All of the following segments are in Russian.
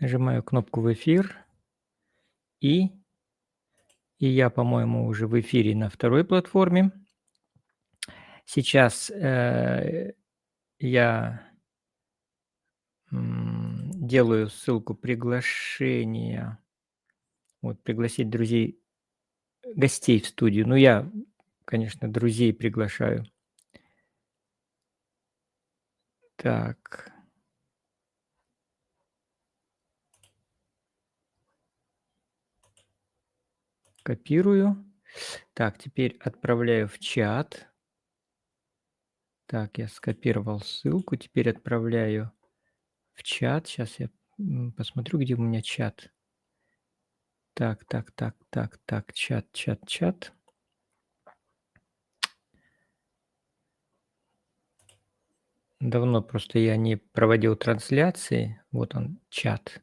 Нажимаю кнопку "В эфир", и и я, по-моему, уже в эфире на второй платформе. Сейчас, я, делаю ссылку приглашения, вот, пригласить друзей, гостей в студию. Ну, я, конечно, друзей приглашаю. Так, копирую. Так, теперь отправляю в чат. Так, я скопировал ссылку, теперь отправляю в чат. Сейчас я, посмотрю, где у меня чат. Так, чат. Давно просто я не проводил трансляции. Вот он, чат.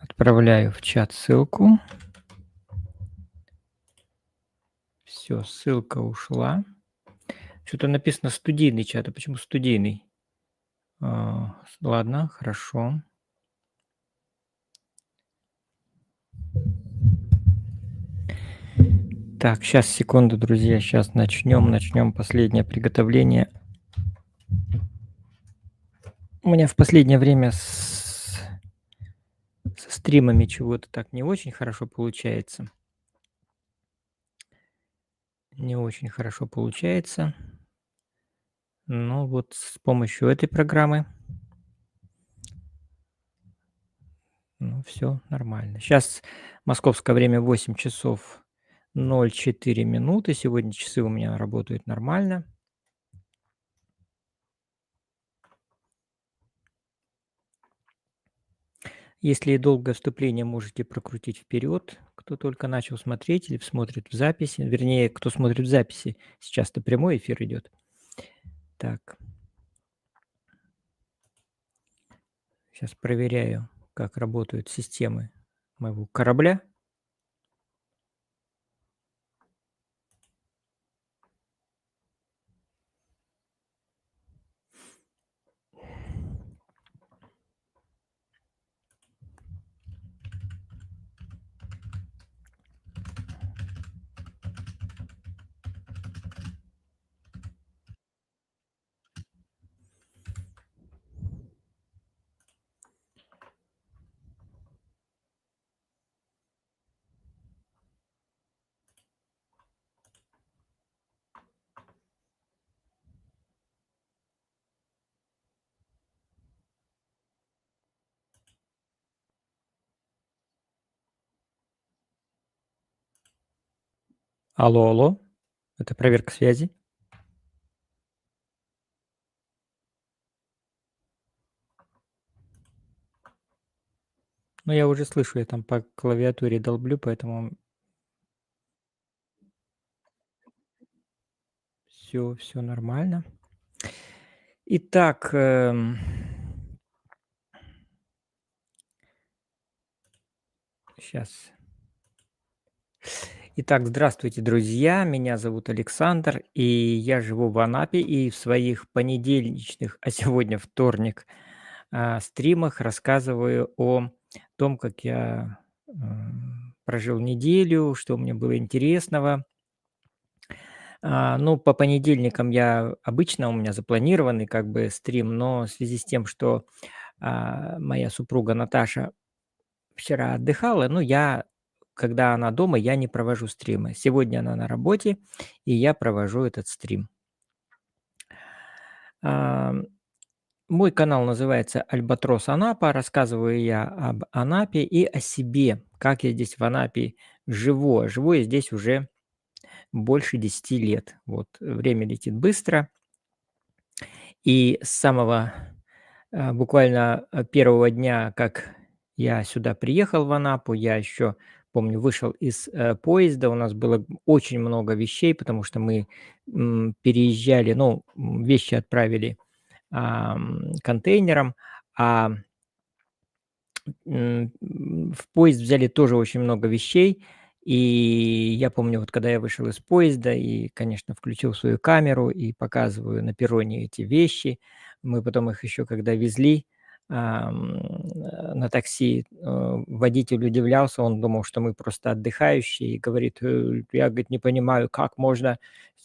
Отправляю в чат ссылку. Все, ссылка ушла. Что-то написано студийный чат. А почему студийный? Ладно, хорошо. Так, сейчас, секунду, друзья, сейчас начнем последнее приготовление. У меня в последнее время со стримами чего-то так не очень хорошо получается. Не очень хорошо получается. Но вот с помощью этой программы, ну, все нормально. Сейчас московское время 8 часов 04 минуты. Сегодня часы у меня работают нормально. Если долгое вступление, можете прокрутить вперед, кто только начал смотреть или смотрит в записи. Вернее, кто смотрит в записи. Сейчас-то прямой эфир идет. Так. Сейчас проверяю, как работают системы моего корабля. Алло, алло. Это проверка связи. Ну, я уже слышу, я там по клавиатуре долблю, поэтому все нормально. Итак, сейчас. Итак, здравствуйте, друзья. Меня зовут Александр, и я живу в Анапе, и в своих понедельничных, а сегодня вторник, стримах рассказываю о том, как я, прожил неделю, что мне было интересного. Ну, по понедельникам я обычно у меня запланированный как бы стрим, но в связи с тем, что, моя супруга Наташа вчера отдыхала, ну, когда она дома, я не провожу стримы. Сегодня она на работе, и я провожу этот стрим. Ам, Мой канал называется "Альбатрос Анапа". Рассказываю я об Анапе и о себе, как я здесь в Анапе живу. Живу я здесь уже больше 10 лет. Вот, время летит быстро. И с самого, буквально, первого дня, как я сюда приехал в Анапу, я еще помню, вышел из, поезда. У нас было очень много вещей, потому что мы, переезжали, ну, вещи отправили, контейнером, а в поезд взяли тоже очень много вещей. И я помню, вот когда я вышел из поезда и, конечно, включил свою камеру и показываю на перроне эти вещи. Мы потом их еще когда везли, на такси. Водитель удивлялся, он думал, что мы просто отдыхающие, и говорит: "Я, говорит, не понимаю, как можно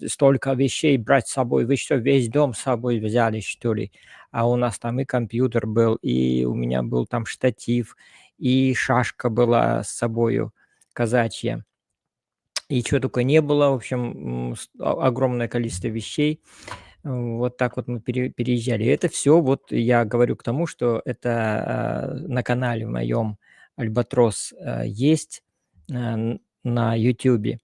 столько вещей брать с собой? Вы что, весь дом с собой взяли, что ли?" А у нас там и компьютер был, и у меня был там штатив, и шашка была с собою казачья, и чё тока не было. В общем, огромное количество вещей. Вот так вот мы переезжали. И это все вот я говорю к тому, что это, на канале моем "Альбатрос", есть, на "Ютюбе".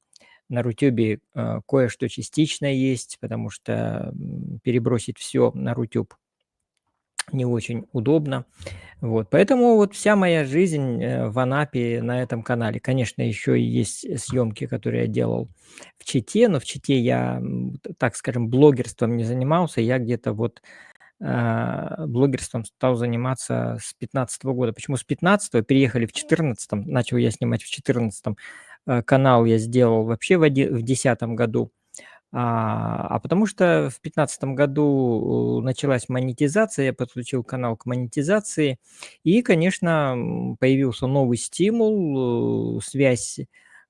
На "Рутюбе", кое-что частично есть, потому что, перебросить все на "Рутюб" не очень удобно. Вот, поэтому вот вся моя жизнь, в Анапе на этом канале. Конечно, еще и есть съемки, которые я делал в Чите, но в Чите я, так скажем, блогерством не занимался. Я где-то вот, блогерством стал заниматься с 15 года. Почему с 15? Переехали в 14, начал я снимать в 14. Канал я сделал вообще в 10 году. Потому что в 15 году началась монетизация, я подключил канал к монетизации, и, конечно, появился новый стимул, связь,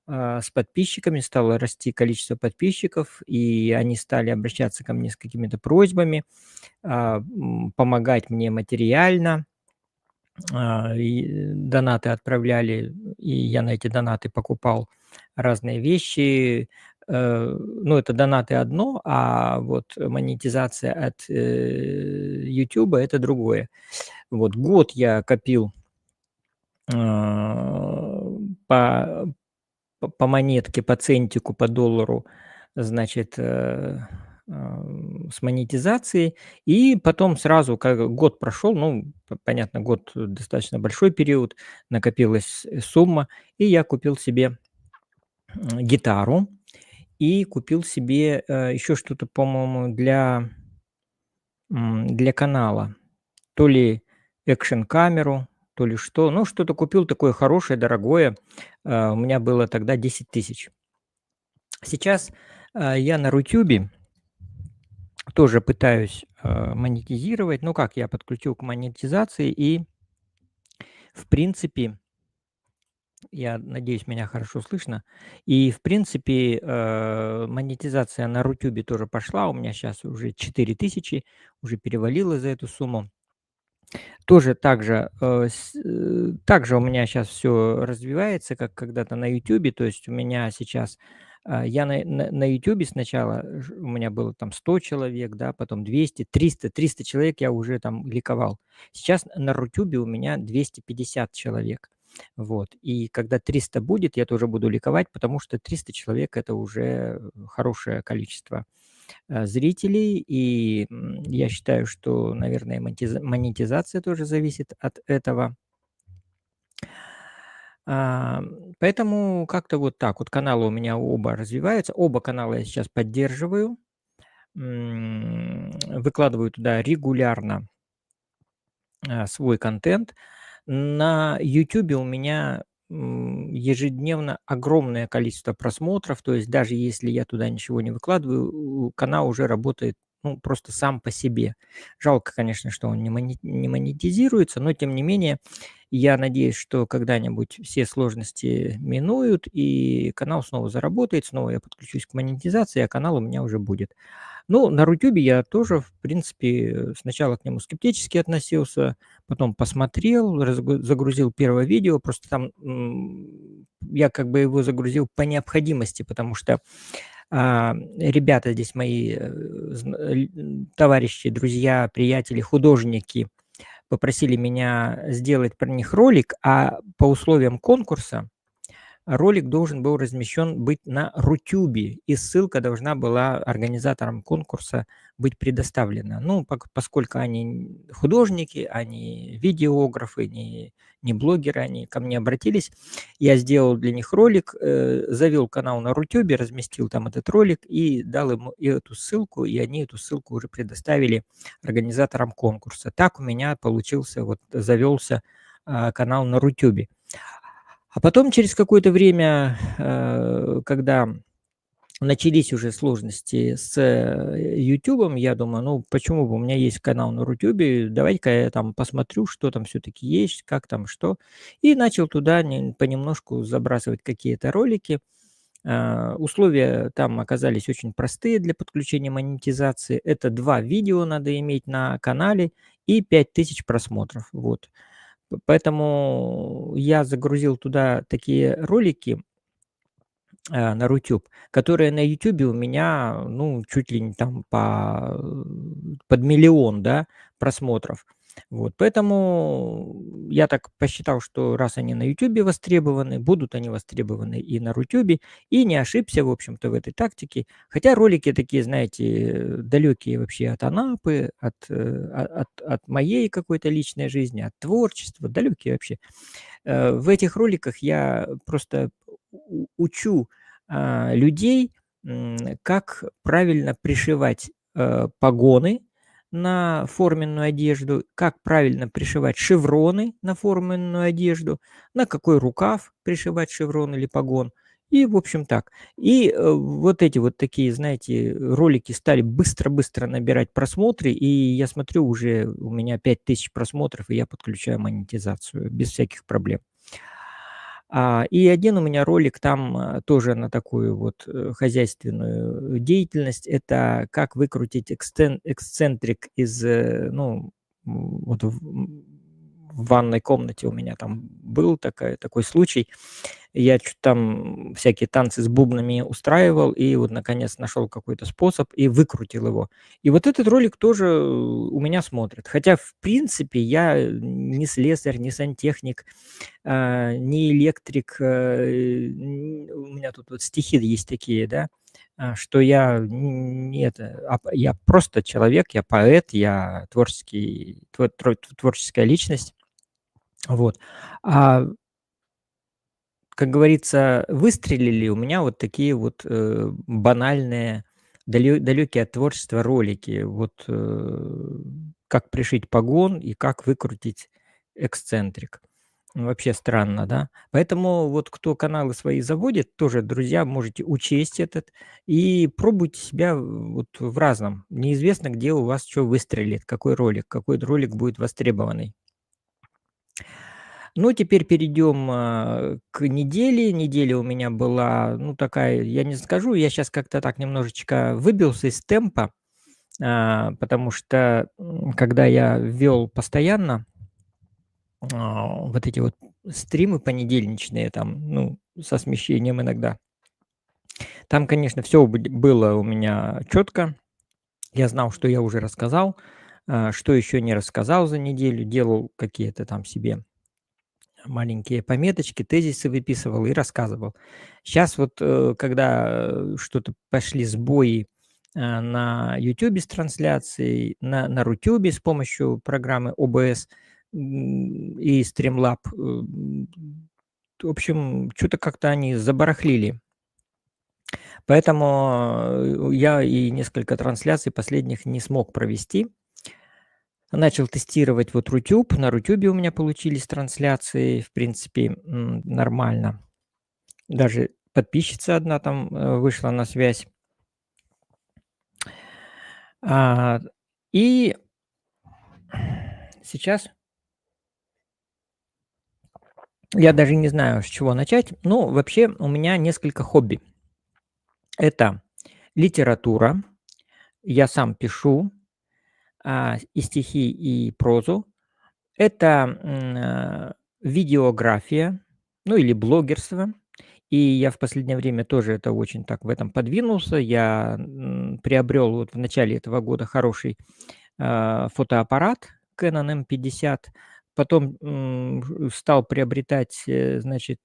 с подписчиками, стало расти количество подписчиков, и они стали обращаться ко мне с какими-то просьбами, помогать мне материально. Донаты отправляли, и я на эти донаты покупал разные вещи. Ну, это донаты одно, а вот монетизация от, "Ютуба" — это другое. Вот год я копил, а, по по монетке, по центику, по доллару, значит, с монетизацией. И потом сразу, как год прошел, ну, понятно, год достаточно большой период, накопилась сумма, и я купил себе, гитару и купил себе, еще что-то, по-моему, для канала. То ли экшн-камеру, то ли что. Ну, что-то купил такое хорошее, дорогое. У меня было тогда 10 000. Сейчас, я на "Рутюбе" тоже пытаюсь, монетизировать. Ну как, я подключил к монетизации и, в принципе, я надеюсь, меня хорошо слышно. И, в принципе, монетизация на "Рутюбе" тоже пошла. У меня сейчас уже 4000, уже перевалило за эту сумму. Тоже так же у меня сейчас все развивается, как когда-то на "Ютюбе". То есть у меня сейчас, я на "Ютюбе" сначала у меня было там 100 человек, да, потом 200, 300 человек я уже там ликовал. Сейчас на "Рутюбе" у меня 250 человек. Вот. И когда 300 будет, я тоже буду ликовать, потому что 300 человек — это уже хорошее количество зрителей. И, я считаю, что, наверное, монетизация тоже зависит от этого. Поэтому как-то вот так вот каналы у меня оба развиваются. Оба канала я сейчас поддерживаю, выкладываю туда регулярно, свой контент. На "Ютюбе" у меня, ежедневно огромное количество просмотров. То есть даже если я туда ничего не выкладываю, канал уже работает, ну, просто сам по себе. Жалко, конечно, что он не монетизируется, но тем не менее, я надеюсь, что когда-нибудь все сложности минуют, и канал снова заработает, снова я подключусь к монетизации, а канал у меня уже будет. Ну, на "Рутюбе" я тоже, в принципе, сначала к нему скептически относился, потом посмотрел, загрузил первое видео. Просто там, я как бы его загрузил по необходимости, потому что, ребята здесь мои, товарищи, друзья, приятели, художники попросили меня сделать про них ролик, а по условиям конкурса ролик должен был размещен быть на "Рутюбе", и ссылка должна была организаторам конкурса быть предоставлена. Ну, поскольку они художники, они видеографы, не блогеры, они ко мне обратились. Я сделал для них ролик, завел канал на "Рутюбе", разместил там этот ролик и дал им и эту ссылку, и они эту ссылку уже предоставили организаторам конкурса. Так у меня получился, вот завелся, канал на "Рутюбе". А потом через какое-то время, когда начались уже сложности с "Ютубом", я думаю, ну, почему бы, у меня есть канал на "Рутюбе", давай-ка я там посмотрю, что там все таки есть, как там что. И начал туда понемножку забрасывать какие-то ролики. Условия там оказались очень простые для подключения монетизации. Это 2 видео надо иметь на канале и 5000 просмотров. Вот. Поэтому я загрузил туда такие ролики на "Рутюб", которые на "Ютубе" у меня, ну, чуть ли не там под миллион, да, просмотров. Вот, поэтому я так посчитал, что раз они на "Ютубе" востребованы, будут они востребованы и на "Рутюбе", и не ошибся, в общем-то, в этой тактике. Хотя ролики такие, знаете, далекие вообще от Анапы, от моей какой-то личной жизни, от творчества, далекие вообще. В этих роликах я просто учу, людей, как правильно пришивать, погоны на форменную одежду, как правильно пришивать шевроны на форменную одежду, на какой рукав пришивать шеврон или погон. И, в общем, так. И, вот эти вот такие, знаете, ролики стали быстро-быстро набирать просмотры, и я смотрю, уже у меня 5000 просмотров, и я подключаю монетизацию без всяких проблем. И один у меня ролик там, тоже на такую вот, хозяйственную деятельность. Это как выкрутить эксцентрик из, ну, вот в ванной комнате у меня там был такой случай. Я чё-то там всякие танцы с бубнами устраивал и вот наконец нашел какой-то способ и выкрутил его. И вот этот ролик тоже у меня смотрят. Хотя, в принципе, я не слесарь, не сантехник, не электрик. У меня тут вот стихи есть такие, да, что я не это, я просто человек, я поэт, я творческая личность. Вот. А как говорится, выстрелили у меня вот такие вот, банальные, далекие от творчества ролики. Вот, как пришить погон и как выкрутить эксцентрик. Вообще странно, да? Поэтому вот кто каналы свои заводит, тоже, друзья, можете учесть этот и пробуйте себя вот в разном. Неизвестно, где у вас что выстрелит, какой ролик будет востребованный. Ну, теперь перейдем, к неделе. Неделя у меня была, ну, такая, я не скажу, я сейчас как-то так немножечко выбился из темпа, потому что, когда я вел постоянно, вот эти вот стримы понедельничные, там, ну, со смещением иногда, там, конечно, все было у меня четко. Я знал, что я уже рассказал, что еще не рассказал за неделю, делал какие-то там себе маленькие пометочки, тезисы выписывал и рассказывал. Сейчас вот, когда, что-то пошли сбои, на "Ютубе" с трансляцией, на "Рутюбе" с помощью программы OBS, и Streamlab, в общем, что то как-то они забарахлили. Поэтому, я и несколько трансляций последних не смог провести. Начал тестировать вот "Рутюб". На "Рутюбе" у меня получились трансляции, в принципе, нормально. Даже подписчица одна там, вышла на связь. А, и сейчас я даже не знаю, с чего начать. Ну, вообще у меня несколько хобби. Это литература. Я сам пишу, и стихи, и прозу. Это, видеография, ну, или блогерство. И я в последнее время тоже это очень так в этом подвинулся. Я, приобрел вот в начале этого года хороший, фотоаппарат Canon M50. Потом, стал приобретать, значит,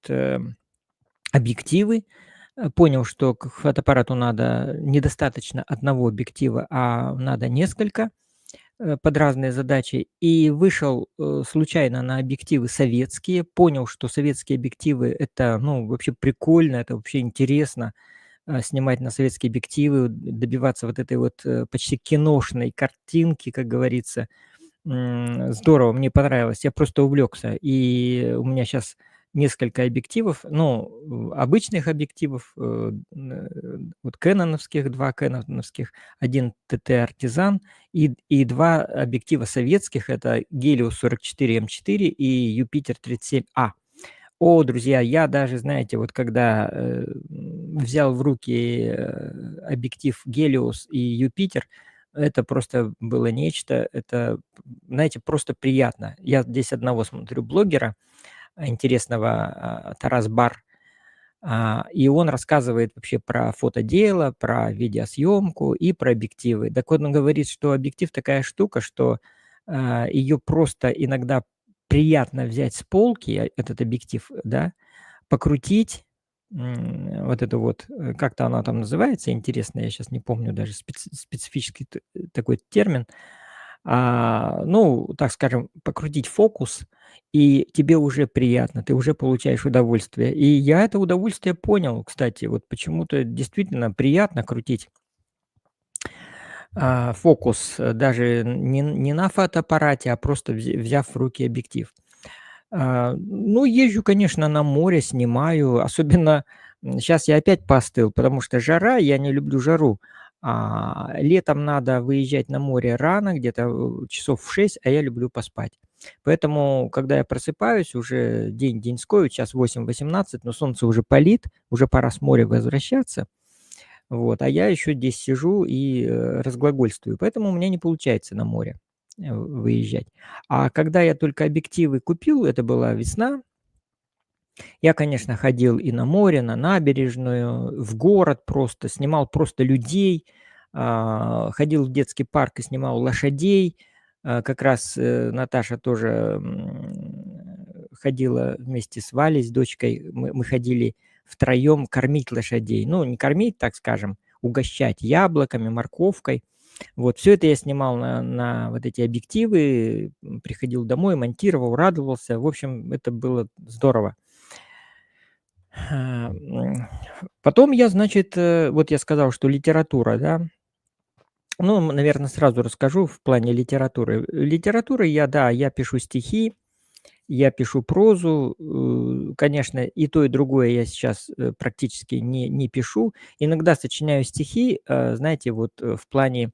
объективы. Понял, что к фотоаппарату надо недостаточно одного объектива, а надо несколько, под разные задачи. И вышел, случайно на объективы советские. Понял, что советские объективы — это, ну, вообще прикольно, это вообще интересно, снимать на советские объективы, добиваться вот этой вот, почти киношной картинки, как говорится. Здорово, мне понравилось. Я просто увлекся. И у меня сейчас несколько объективов, ну, обычных объективов, вот кэноновских, 2 кэноновских, 1 ТТ Артизан и 2 объектива советских. Это Helios 44 М4 и Юпитер 37А. О, друзья, я даже, знаете, вот когда, взял в руки, объектив Helios и Юпитер, это просто было нечто. Это, знаете, просто приятно. Я здесь одного смотрю блогера интересного, Тарас Бар, и он рассказывает вообще про фотодело, про видеосъемку и про объективы. Так вот, он говорит, что объектив такая штука, что, ее просто иногда приятно взять с полки, этот объектив, да, покрутить, вот это вот, как-то она там называется, интересно, я сейчас не помню даже специфический такой термин. Ну, так скажем, покрутить фокус, и тебе уже приятно, ты уже получаешь удовольствие. И я это удовольствие понял, кстати. Вот почему-то действительно приятно крутить, фокус, даже не на фотоаппарате, а просто взяв в руки объектив. Ну, езжу, конечно, на море, снимаю. Особенно, щас я опять поостыл, потому что жара, я не люблю жару. Летом надо выезжать на море рано, где-то, часов в 6, а я люблю поспать. Поэтому, когда я просыпаюсь, уже день деньской, вот щас 8:18, но солнце уже палит, уже пора с моря возвращаться. Вот, а я еще здесь сижу и, разглагольствую, поэтому у меня не получается на море, выезжать. А когда я только объективы купил, это была весна, я, конечно, ходил и на море, на набережную, в город просто, снимал просто людей, ходил в детский парк и снимал лошадей. Как раз, Наташа тоже, ходила вместе с Валей, с дочкой. Мы ходили втроем кормить лошадей. Ну, не кормить, так скажем, угощать яблоками, морковкой. Вот, все это я снимал на вот эти объективы, приходил домой, монтировал, радовался. В общем, это было здорово. А, м, Потом я, значит, вот я сказал, что литература, да. Ну, наверное, сразу расскажу в плане литературы. Литературы я, да, я пишу стихи, я пишу прозу. Конечно, и то, и другое я сейчас, практически не пишу. Иногда сочиняю стихи, знаете, вот, в плане,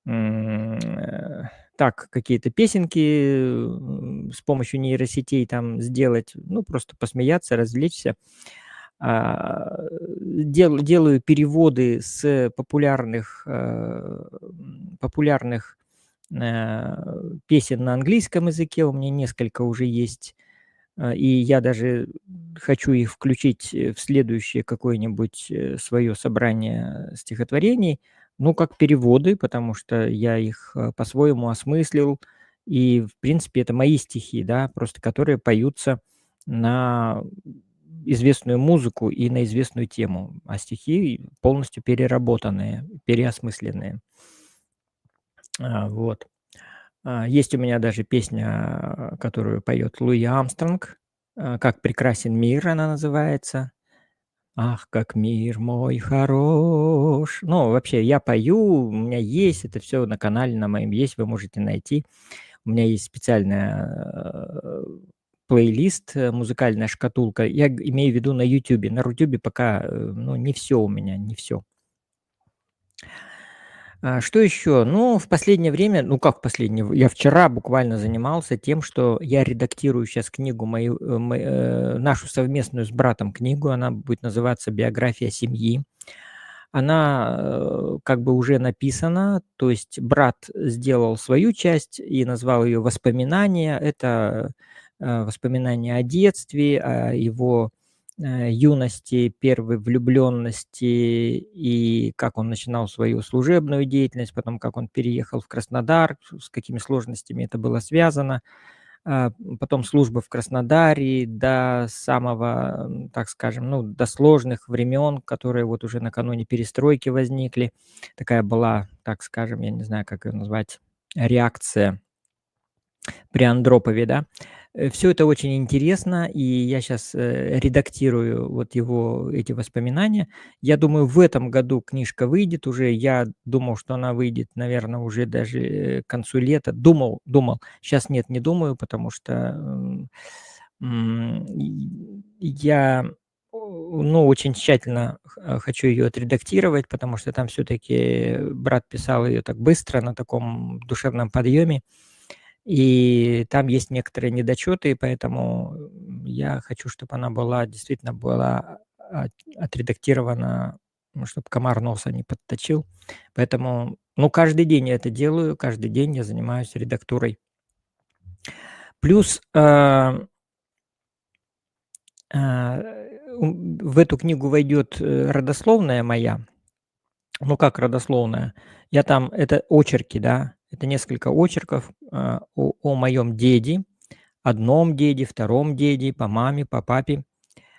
так, какие-то песенки, с помощью нейросетей там сделать, ну, просто посмеяться, развлечься. Делаю переводы с популярных, песен на английском языке. У меня несколько уже есть, и я даже хочу их включить, в следующее какое-нибудь, свое собрание стихотворений. Ну, как переводы, потому что я их, по-своему осмыслил. И, в принципе, это мои стихи, да, просто которые поются на известную музыку и на известную тему, а стихи полностью переработанные, переосмысленные. Вот. Есть у меня даже песня, которую поет Луи Армстронг, "Как прекрасен мир" она называется. Ах, как мир мой хорош. Ну, вообще, я пою, у меня есть, это все на канале на моем есть, вы можете найти. У меня есть специальная, плейлист, музыкальная шкатулка. Я имею в виду на "Ютубе". На "Рутюбе" пока, ну, не все у меня, не все. Что еще? Ну, в последнее время, ну как в последнее, я вчера буквально занимался тем, что я редактирую сейчас книгу мою, нашу совместную с братом книгу. Она будет называться "Биография семьи". Она, как бы уже написана, то есть брат сделал свою часть и назвал ее "Воспоминания". Это, воспоминания о детстве, о его, юности, первой влюбленности и как он начинал свою служебную деятельность, потом как он переехал в Краснодар, с какими сложностями это было связано. Потом служба в Краснодаре до самого, так скажем, ну, до сложных времен, которые вот уже накануне перестройки возникли. Такая была, так скажем, я не знаю, как ее назвать, реакция при Андропове, да. Все это очень интересно, и я сейчас редактирую вот его эти воспоминания. Я думаю, в этом году книжка выйдет уже. Я думал, что она выйдет, наверное, уже даже, к концу лета. Думал. Сейчас нет, не думаю, потому что, Я, ну, очень тщательно хочу ее отредактировать, потому что там все-таки брат писал ее так быстро, на таком душевном подъеме, и там есть некоторые недочеты, и поэтому я хочу, чтобы она была действительно была отредактирована, чтобы комар носа не подточил. Поэтому, ну, каждый день я это делаю, каждый день я занимаюсь редактурой. Плюс в эту книгу войдет родословная моя. Ну, как родословная? Я там, это очерки, да, это несколько очерков о моем деде, одном деде, втором деде, по маме, по папе.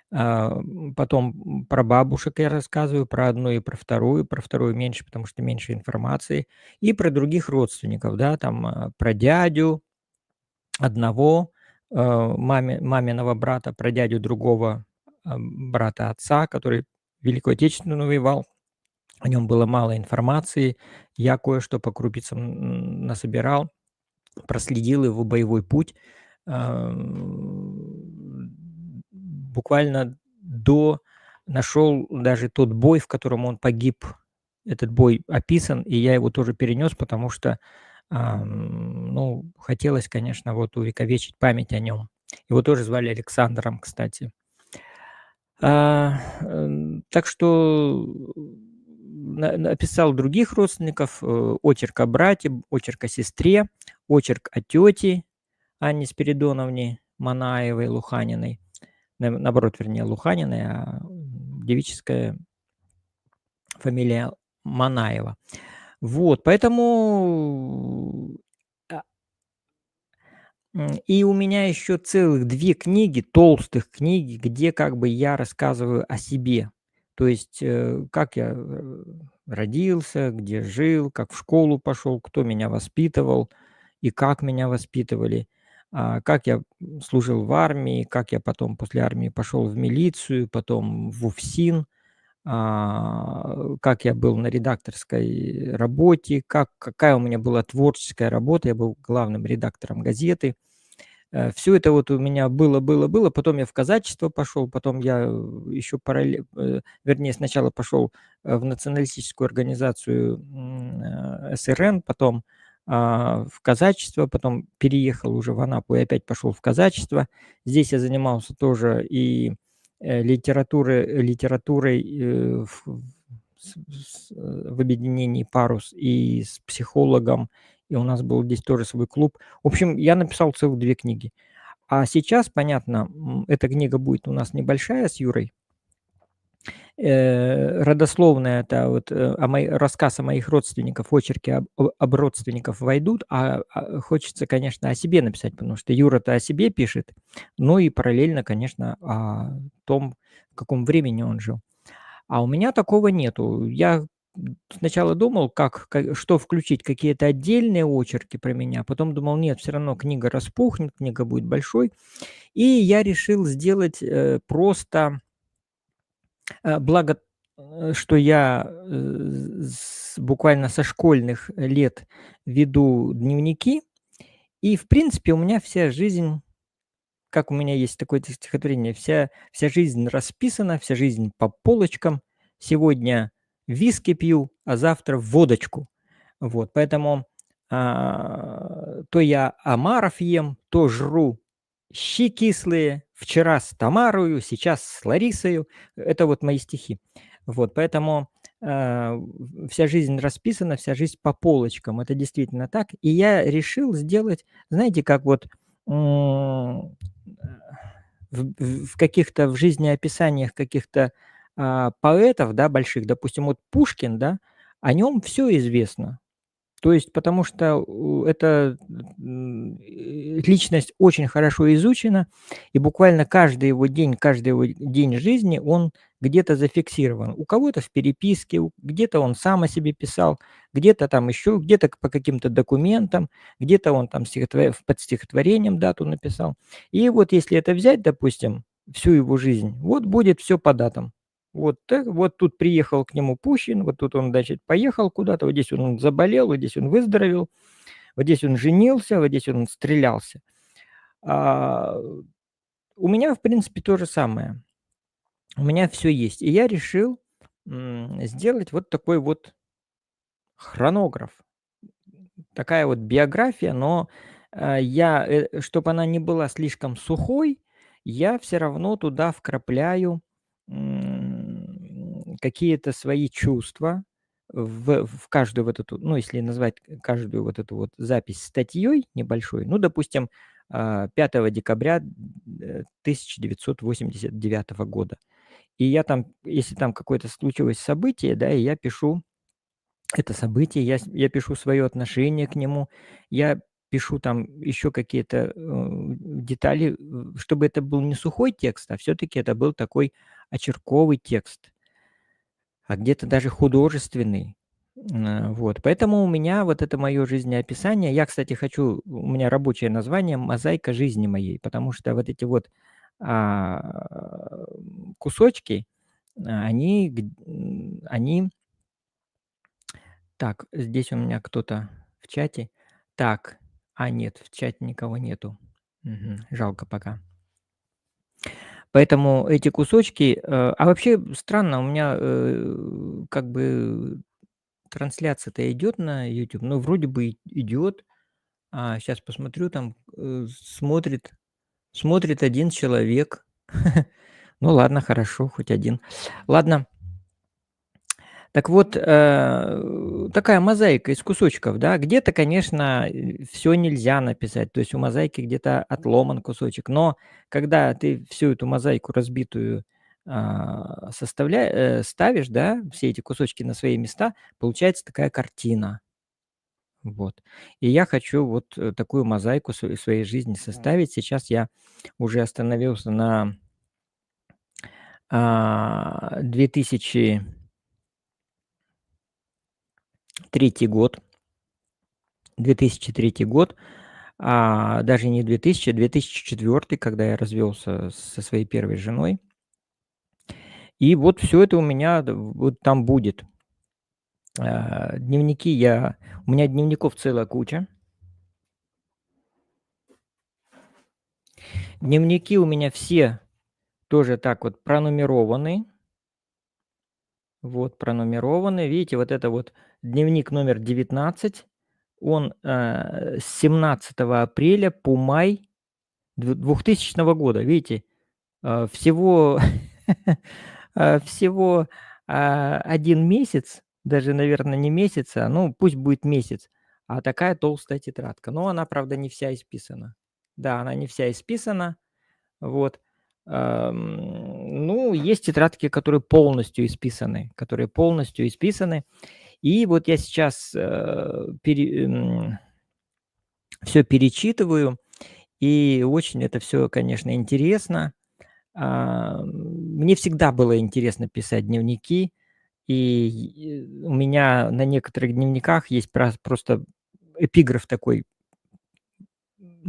Потом про бабушек я рассказываю, про одну и про вторую меньше, потому что меньше информации, и про других родственников, да, там про дядю одного, маминого брата, про дядю другого брата отца, который Великую Отечественную воевал. О нем было мало информации. Я кое-что по крупицам насобирал, проследил его боевой путь. Буквально до нашел даже тот бой, в котором он погиб. Этот бой описан, и я его тоже перенес, потому что, ну, хотелось, конечно, вот увековечить память о нем. Его тоже звали Александром, кстати. Так что написал других родственников, очерк о брате, очерк о сестре, очерк о тете Анне Спиридоновне Манаевой, Луханиной. Наоборот, вернее, Луханиной, а девическая фамилия Манаева. Вот, поэтому и у меня еще целых 2 книги, толстых книги, где как бы я рассказываю о себе. То есть, как я, родился, где жил, как в школу пошел, кто меня воспитывал и как меня воспитывали, как я, служил в армии, как я потом после армии пошел в милицию, потом в УФСИН, как я был на редакторской работе, какая у меня была творческая работа. Я был главным редактором газеты. Всё это вот у меня было. Потом я в казачество пошел, потом я еще вернее, сначала пошел в националистическую организацию СРН, потом в казачество, потом переехал уже в Анапу и опять пошел в казачество. Здесь я занимался тоже и литературой в объединении «Парус» и с психологом, и у нас был здесь тоже свой клуб. В общем, я написал целых 2 книги. А сейчас, понятно, эта книга будет у нас небольшая с Юрой. Родословная — это вот, рассказ о моих родственниках, очерки об родственниках войдут, хочется, конечно, о себе написать, потому что Юра-то о себе пишет, ну и параллельно, конечно, о том, в каком времени он жил. А у меня такого нету. Я сначала думал, что включить, какие-то отдельные очерки про меня, потом думал: нет, все равно книга распухнет, книга будет большой. И я решил сделать, просто, благо, что я, буквально со школьных лет веду дневники, и, в принципе, у меня вся жизнь, как у меня есть такое стихотворение: вся жизнь расписана, вся жизнь по полочкам. Сегодня виски пью, а завтра водочку. Вот, поэтому, то я омаров ем, то жру щи кислые. Вчера с Тамарою, сейчас с Ларисою. Это вот мои стихи. Вот, поэтому, вся жизнь расписана, вся жизнь по полочкам. Это действительно так. И я решил сделать, знаете, как вот, м, в каких-то, в жизнеописаниях каких-то, поэтов, да, больших, допустим, вот Пушкин, да, о нем все известно. То есть потому что эта личность очень хорошо изучена, и буквально каждый его день жизни, он где-то зафиксирован. У кого-то в переписке, где-то он сам о себе писал, где-то там еще, где-то по каким-то документам, где-то он там под стихотворением дату написал. И вот если это взять, допустим, всю его жизнь, вот будет все по датам. Вот тут приехал к нему Пущин, вот тут он, значит, поехал куда-то, вот здесь он заболел, вот здесь он выздоровел, вот здесь он женился, вот здесь он стрелялся. А, у меня, в принципе, то же самое. У меня все есть. И я решил, сделать вот такой вот хронограф. Такая вот биография, но, чтобы она не была слишком сухой, я все равно туда вкрапляю, какие-то свои чувства в каждую вот эту, ну, если назвать каждую вот эту вот запись статьей небольшой, ну, допустим, 5 декабря 1989 года. И я там, если там какое-то случилось событие, да, и я пишу это событие, я пишу свое отношение к нему, я пишу там еще какие-то, детали, чтобы это был не сухой текст, а все-таки это был такой очерковый текст, а где-то даже художественный. Вот, поэтому у меня вот это мое жизнеописание. Я, кстати, у меня рабочее название "Мозаика жизни моей", потому что вот эти вот, кусочки, они. Так, здесь у меня кто-то в чате. Так, нет, в чате никого нету. Жалко пока. Поэтому эти кусочки, вообще странно, у меня, как бы трансляция-то идет на YouTube, ну, вроде бы идет. Сейчас посмотрю, там, смотрит один человек. Ну ладно, хорошо, хоть один. Ладно. Так вот, такая мозаика из кусочков, да. Где-то, конечно, все нельзя написать, то есть у мозаики где-то отломан кусочек, но когда ты всю эту мозаику разбитую, ставишь, да, все эти кусочки на свои места, получается такая картина. Вот. И я хочу вот, такую мозаику в своей жизни составить. Сейчас я уже остановился на, 2003 год. 2003 год, даже не 2004, когда я развелся со своей первой женой. И вот все это у меня вот там будет. Дневники у меня дневников целая куча. Дневники у меня все тоже так вот пронумерованы. Вот, пронумерованы. Видите, вот это вот дневник номер 19. Он, с 17 апреля по май 2000 года. Видите, всего всего, 1 месяц, даже, наверное, не месяц, ну, пусть будет месяц, такая толстая тетрадка. Но она, правда, не вся исписана. Да, она не вся исписана. Вот. Ну, есть тетрадки, которые полностью исписаны. И вот я сейчас, всё перечитываю, и очень это все, конечно, интересно. Мне всегда было интересно писать дневники, и у меня на некоторых дневниках есть просто эпиграф такой,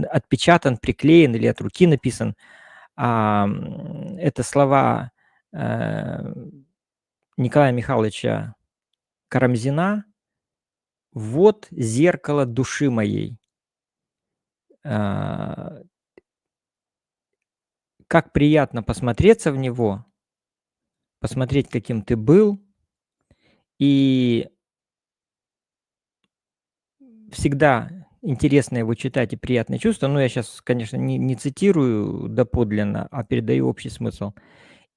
отпечатан, приклеен или от руки написан. Это слова, э, Николая Михайловича Карамзина: "Вот зеркало души моей. А, как приятно посмотреться в него, посмотреть, каким ты был, и всегда интересно его читать и приятное чувство". Ну, я сейчас, конечно, не цитирую доподлинно, а передаю общий смысл.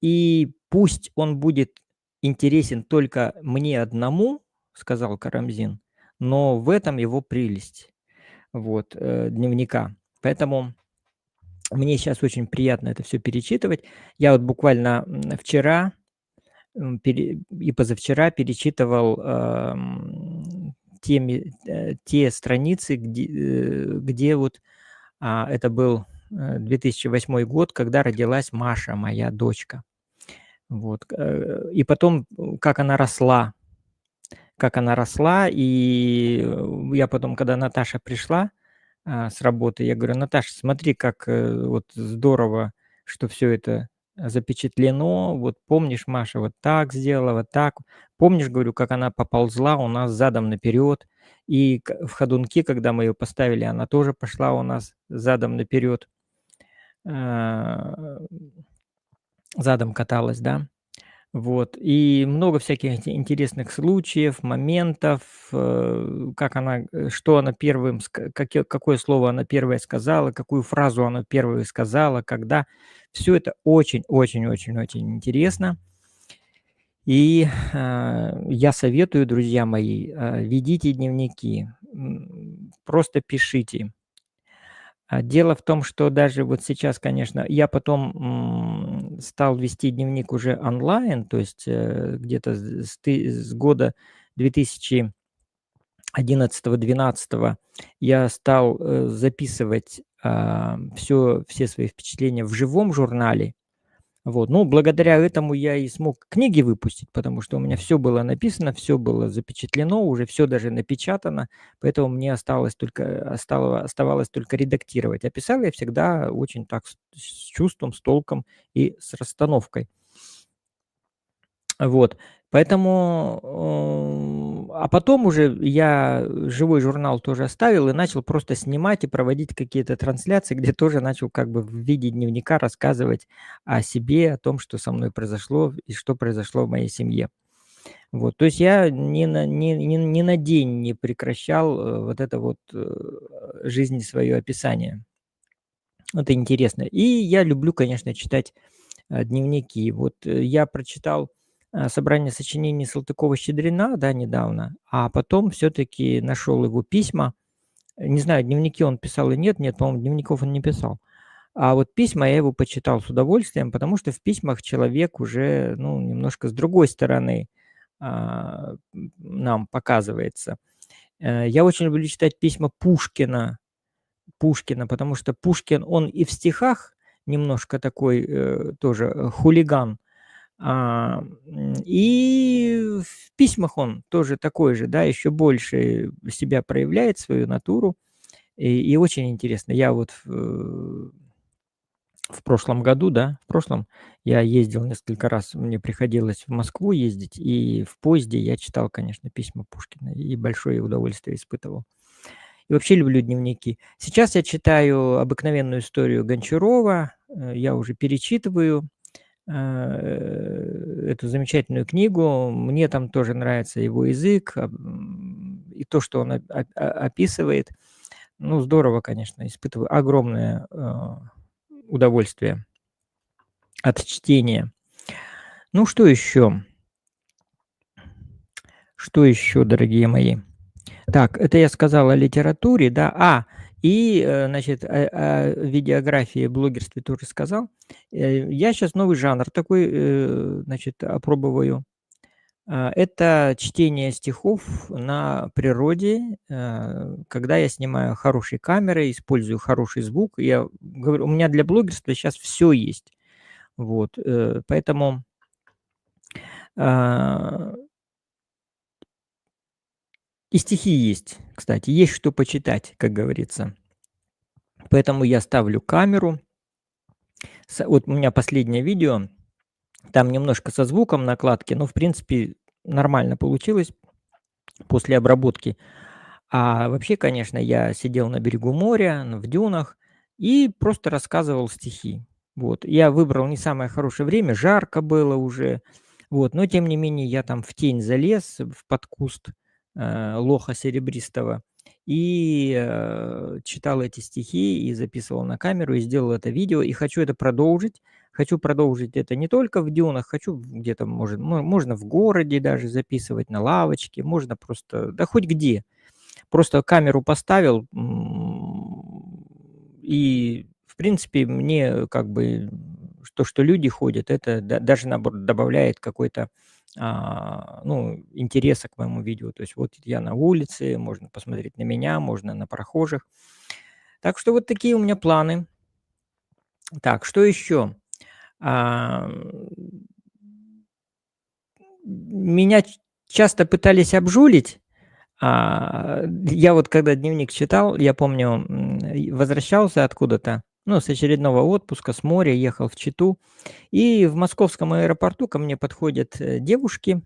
"И пусть он будет интересен только мне одному, — сказал Карамзин, — но в этом его прелесть, вот, дневника". Поэтому мне сейчас очень приятно это все перечитывать. Я вот буквально, вчера, и позавчера перечитывал, те страницы, где вот, это был, 2008 год, когда родилась Маша, моя дочка. Вот, и потом, как она росла, и, я потом, когда Наташа пришла, с работы, я говорю: "Наташа, смотри, как, вот здорово, что все это запечатлено. Вот помнишь, Маша вот так сделала, вот так. Помнишь, — говорю, — как она поползла у нас задом наперед, и в ходунки, когда мы ее поставили, она тоже пошла у нас задом наперед". а, задом каталась, да. Вот, и много всяких интересных случаев, моментов, как она, что она первым, какое слово она первое сказала, какую фразу она первую сказала, когда. Все это очень очень очень очень интересно. И, я советую, друзья мои, ведите дневники, просто пишите. Дело в том, что даже вот сейчас, конечно, я потом, стал вести дневник уже онлайн, то есть, где-то с года 2011-12 я стал, записывать, все свои впечатления в живом журнале. Вот, ну, благодаря этому я и смог книги выпустить, потому что у меня все было написано, все было запечатлено, уже все даже напечатано, поэтому мне оставалось только редактировать. А писал я всегда очень так с чувством, с толком и с расстановкой. Вот, поэтому, а потом уже я живой журнал тоже оставил и начал просто снимать и проводить какие-то трансляции, где тоже начал как бы в виде дневника рассказывать о себе, о том, что со мной произошло и что произошло в моей семье. Вот, то есть я ни на день не прекращал, вот это вот, жизни свое описание. Это интересно. И я люблю, конечно, читать дневники. Вот, я прочитал, собрание сочинений Салтыкова-Щедрина, да, недавно, а потом все таки нашел его письма. Не знаю, дневники он писал или нет, по-моему, дневников он не писал. А вот письма я его почитал с удовольствием, потому что в письмах человек уже, ну, немножко с другой стороны, нам показывается. Я очень люблю читать письма Пушкина, потому что Пушкин, он и в стихах немножко такой, тоже, хулиган, и в письмах он тоже такой же, да, еще больше себя проявляет, свою натуру, и очень интересно. Я вот в прошлом году, да, в прошлом я ездил несколько раз, мне приходилось в Москву ездить, и в поезде я читал, конечно, письма Пушкина и большое удовольствие испытывал. И вообще люблю дневники. Сейчас я читаю "Обыкновенную историю" Гончарова, я уже перечитываю, эту замечательную книгу. Мне там тоже нравится его язык, и то, что он описывает. Ну, здорово, конечно, испытываю огромное, удовольствие от чтения. Ну, что еще? Что еще, дорогие мои? Так, это я сказал о литературе, да. И, значит, о видеографии, блогерстве тоже сказал. Я сейчас новый жанр такой, значит, опробоваю. Это чтение стихов на природе, когда я снимаю хорошей камерой, использую хороший звук. Я говорю, у меня для блогерства сейчас все есть. Вот, поэтому, а, и стихи есть, кстати, есть что почитать, как говорится. Поэтому я ставлю камеру. Вот у меня последнее видео, там немножко со звуком накладки, но, в принципе, нормально получилось после обработки. А вообще, конечно, я сидел на берегу моря, в дюнах и просто рассказывал стихи. Вот. Я выбрал не самое хорошее время, жарко было уже, вот, но тем не менее я там в тень залез, под куст лоха серебристого и читал эти стихи и записывал на камеру и сделал это видео. И хочу это продолжить. Хочу продолжить это не только в дюнах, хочу где-то, можно в городе даже записывать, на лавочке, можно просто, да хоть где. Просто камеру поставил, и, в принципе, мне как бы то, что люди ходят, это даже наоборот добавляет какой-то, ну, интереса к моему видео. То есть вот я на улице, можно посмотреть на меня, можно на прохожих. Так что вот такие у меня планы. Так, что еще? А, Меня часто пытались обжулить. Я вот когда дневник читал, я помню, и возвращался откуда-то, ну, с очередного отпуска, с моря, ехал в Читу, и в московском аэропорту ко мне подходят, девушки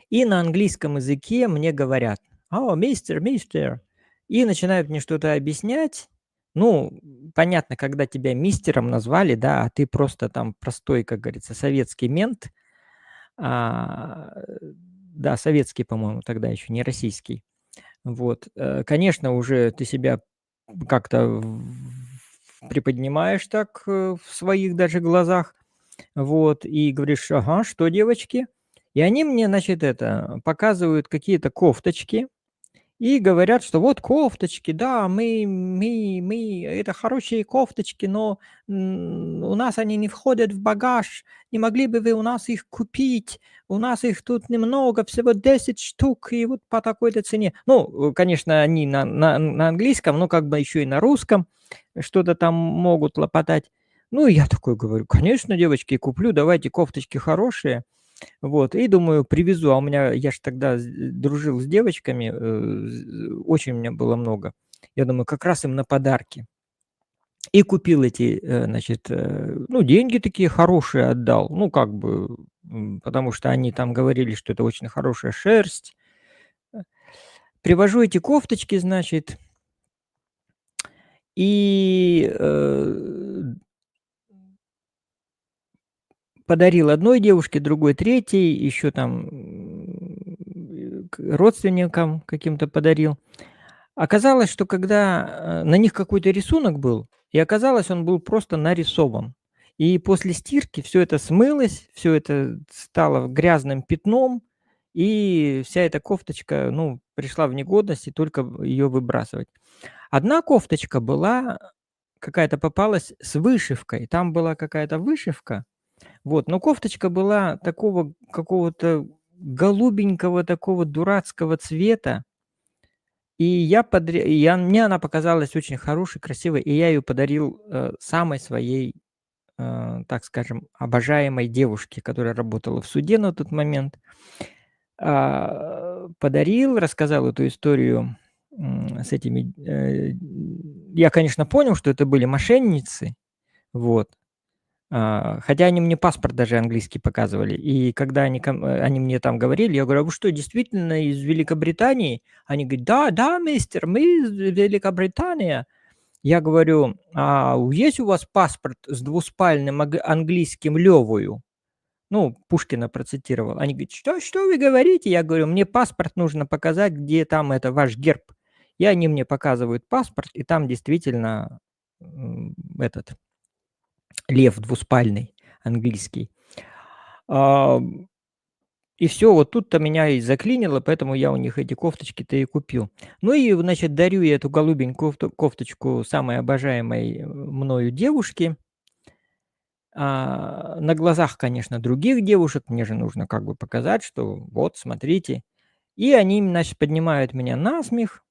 и на английском языке мне говорят: "О, мистер, мистер", и начинают мне что-то объяснять. Ну, понятно, когда тебя мистером назвали, да, а ты просто там простой, как говорится, советский мент. Да, советский, по-моему, тогда еще не российский. Вот, конечно, уже ты себя как-то приподнимаешь так, в своих даже глазах, вот, и говоришь: "Ага, что, девочки?" И они мне, значит, показывают какие-то кофточки и говорят, что вот кофточки, да, мы это хорошие кофточки, но, у нас они не входят в багаж. Не могли бы вы у нас их купить? У нас их тут немного, всего 10 штук, и вот по такой-то цене. Ну, конечно, они на английском, но как бы еще и на русском что-то там могут лопотать. Ну, и я такой говорю: "Конечно, девочки, куплю, давайте, кофточки хорошие". Вот, и думаю, привезу. А у меня, я ж тогда дружил с девочками, очень у меня было много. Я думаю, как раз им на подарки. И купил эти, значит, ну, деньги такие хорошие отдал. Ну, как бы, потому что они там говорили, что это очень хорошая шерсть. Привожу эти кофточки, значит, и, подарил одной девушке, другой третьей, еще там, родственникам каким-то подарил. Оказалось, что когда, на них какой-то рисунок был, и оказалось, он был просто нарисован. И после стирки все это смылось, все это стало грязным пятном, и вся эта кофточка, ну, пришла в негодность, и только ее выбрасывать. Одна кофточка была, какая-то попалась с вышивкой. Там была какая-то вышивка, вот, но кофточка была такого какого-то голубенького, такого дурацкого цвета. И мне она показалась очень хорошей, красивой, и я ее подарил, самой своей, так скажем, обожаемой девушке, которая работала в суде на тот момент. Подарил, рассказал эту историю, с этими, я, конечно, понял, что это были мошенницы, вот. Хотя они мне паспорт даже английский показывали. И когда они мне там говорили, я говорю: "А вы что, действительно из Великобритании?" Они говорят: "Да, да, мистер, мы из Великобритания". Я говорю: есть у вас паспорт с двуспальным английским левую?" Ну, Пушкина процитировал. Они говорят: "Что вы говорите?" Я говорю: "Мне паспорт нужно показать, где там это ваш герб". И они мне показывают паспорт, и там действительно, этот лев двуспальный английский. Ам, и все, вот тут-то меня и заклинило, поэтому я у них эти кофточки-то и купил. Ну и, значит, дарю я эту голубенькую кофточку самой обожаемой, мною девушке. На глазах, конечно, других девушек. Мне же нужно как бы показать, что вот, смотрите. И они, значит, поднимают меня на смех: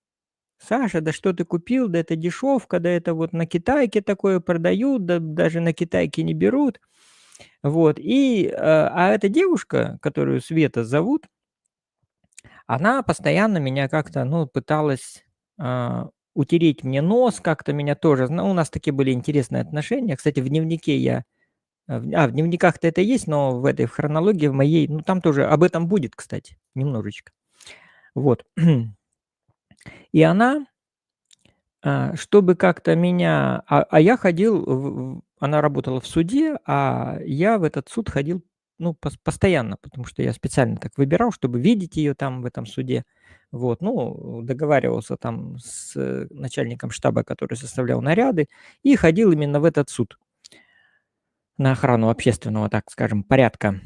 "Саша, да что ты купил? Да это дешевка, да это вот на Китайке такое продают, да даже на Китайке не берут". Вот, эта девушка, которую Света зовут, она постоянно меня как-то, ну, пыталась, утереть мне нос, как-то меня тоже у нас такие были интересные отношения. Кстати, в дневнике в дневниках-то это есть, но в хронологии в моей, ну, там тоже об этом будет, кстати, немножечко. Вот. И она, чтобы как-то меня я ходил она работала в суде, а я в этот суд ходил, ну, постоянно, потому что я специально так выбирал, чтобы видеть ее там в этом суде. Вот, ну, договаривался там с, начальником штаба, который составлял наряды, и ходил именно в этот суд на охрану общественного, так скажем, порядка.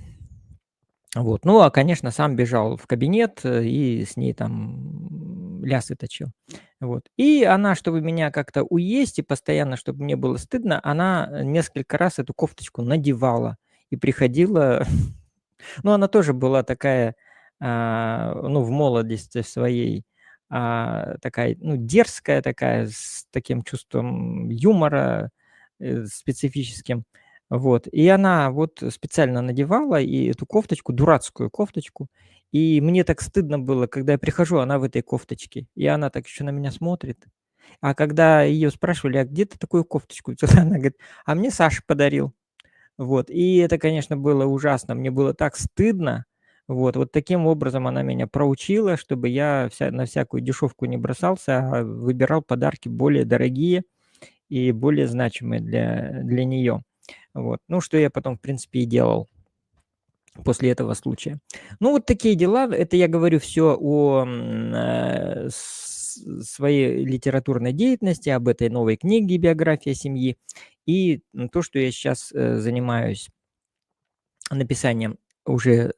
Вот. Ну, конечно, сам бежал в кабинет, и с ней там лясы точил. Вот. И она, чтобы меня как-то уесть и постоянно, чтобы мне было стыдно, она несколько раз эту кофточку надевала и приходила. Ну, она тоже была такая, ну, в молодости своей, такая, ну, дерзкая такая, с таким чувством юмора, специфическим. Вот. И она вот специально надевала и эту кофточку, дурацкую кофточку. И мне так стыдно было, когда я прихожу, она в этой кофточке. И она так еще на меня смотрит. А когда ее спрашивали: "А где ты такую кофточку взяла?" Она говорит: "А мне Саша подарил". Вот, и это, конечно, было ужасно. Мне было так стыдно. Вот таким образом она меня проучила, чтобы я на всякую дешевку не бросался, а выбирал подарки более дорогие. и более значимые для нее. Вот. Ну, что я потом, в принципе, и делал после этого случая. Ну, вот такие дела. Это я говорю все о своей литературной деятельности, об этой новой книге «Биография семьи» и то, что я сейчас занимаюсь написанием уже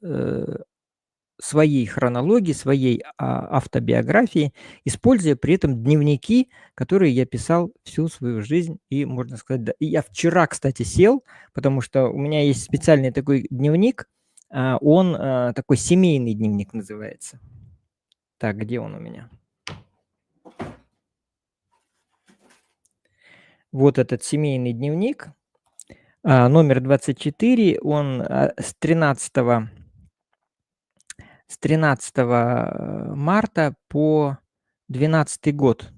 своей хронологии, своей автобиографии, используя при этом дневники, которые я писал всю свою жизнь. И можно сказать, да. И я вчера, кстати, сел, потому что у меня есть специальный такой дневник, он такой семейный дневник называется. Так, где он у меня? Вот этот семейный дневник, номер 24, он с 13 марта по 12 год.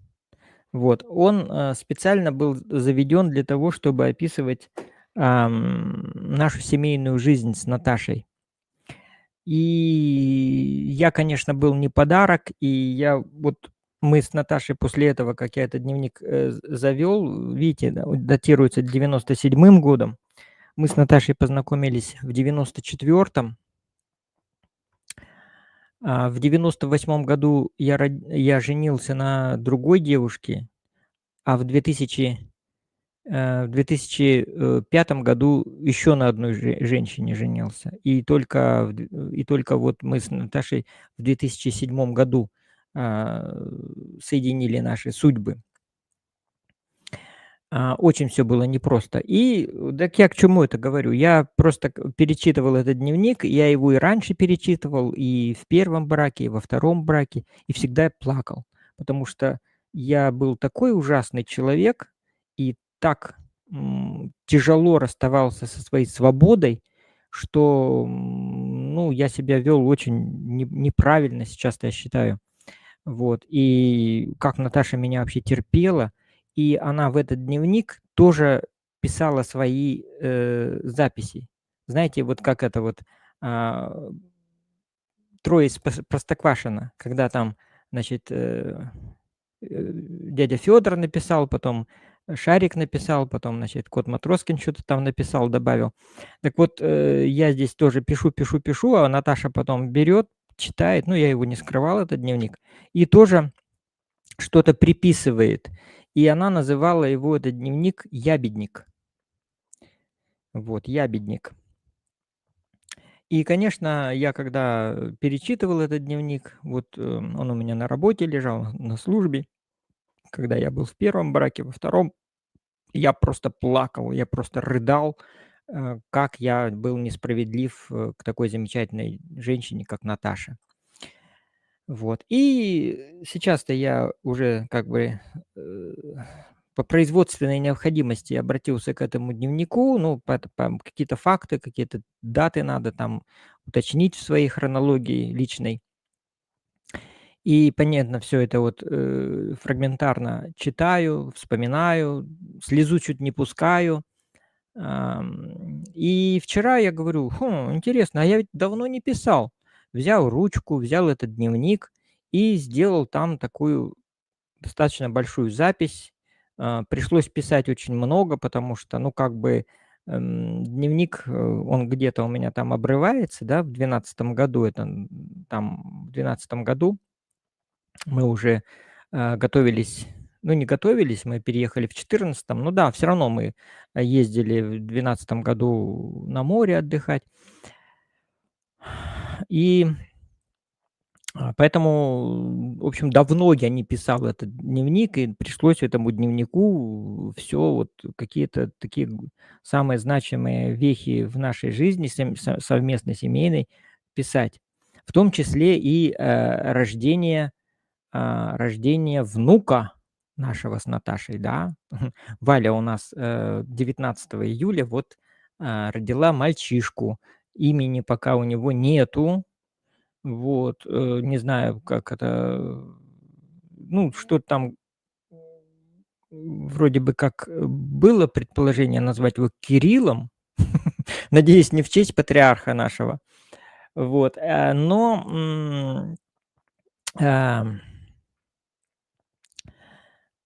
Вот. Он специально был заведен для того, чтобы описывать нашу семейную жизнь с Наташей. И я, конечно, был не подарок, и мы с Наташей после этого, как я этот дневник завел, видите, да, он датируется 97 годом. Мы с Наташей познакомились в 94-м. В 98 году я женился на другой девушке, а в 2005 году еще на одной женщине женился. И только вот мы с Наташей в 2007 году а, соединили наши судьбы. Очень все было непросто. Так я к чему это говорю? Я просто перечитывал этот дневник, я его и раньше перечитывал, и в первом браке, и во втором браке, и всегда плакал, потому что я был такой ужасный человек и так тяжело расставался со своей свободой, что ну, я себя вел очень неправильно сейчас, я считаю. Вот, и как Наташа меня вообще терпела, и она в этот дневник тоже писала свои, записи. Знаете, вот как это вот, а, "Трое из Простоквашино", когда там, значит, дядя Федор написал, потом Шарик написал, потом, значит, кот Матроскин что то там написал, добавил. Так вот, я здесь тоже пишу, пишу, пишу, а Наташа потом берет, читает, ну, я его не скрывал, этот дневник, и тоже что-то приписывает. И она называла его, этот дневник, "ябедник". Вот, "ябедник". И, конечно, я когда перечитывал этот дневник, вот, он у меня на работе лежал, на службе, когда я был в первом браке, во втором, я просто плакал, я просто рыдал, как я был несправедлив, к такой замечательной женщине, как Наташа. Вот. И сейчас-то я уже как бы э, по производственной необходимости обратился к этому дневнику. Ну, какие-то факты, какие-то даты надо там уточнить в своей хронологии личной. И, понятно, все это вот фрагментарно читаю, вспоминаю, слезу чуть не пускаю. И вчера я говорю: интересно, а я ведь давно не писал". Взял ручку, взял этот дневник и сделал там такую достаточно большую запись. Пришлось писать очень много, потому что, ну, как бы, дневник, он где-то у меня там обрывается, да, в 12 году. Там в 12 году мы уже, готовились, ну, не готовились, мы переехали в 14. Ну да, все равно мы, ездили в 12 году на море отдыхать. И, поэтому, в общем, давно я не писал этот дневник, и пришлось этому дневнику все вот какие-то такие самые значимые вехи в нашей жизни совместной семейной писать. В том числе и, рождение внука нашего с Наташей, да. Валя у нас, 19 июля вот, родила мальчишку. Имени пока у него нету. Вот, не знаю, как это, ну, что там, вроде бы как, было предположение назвать его Кириллом. Надеюсь, не в честь патриарха нашего. Вот, но, ам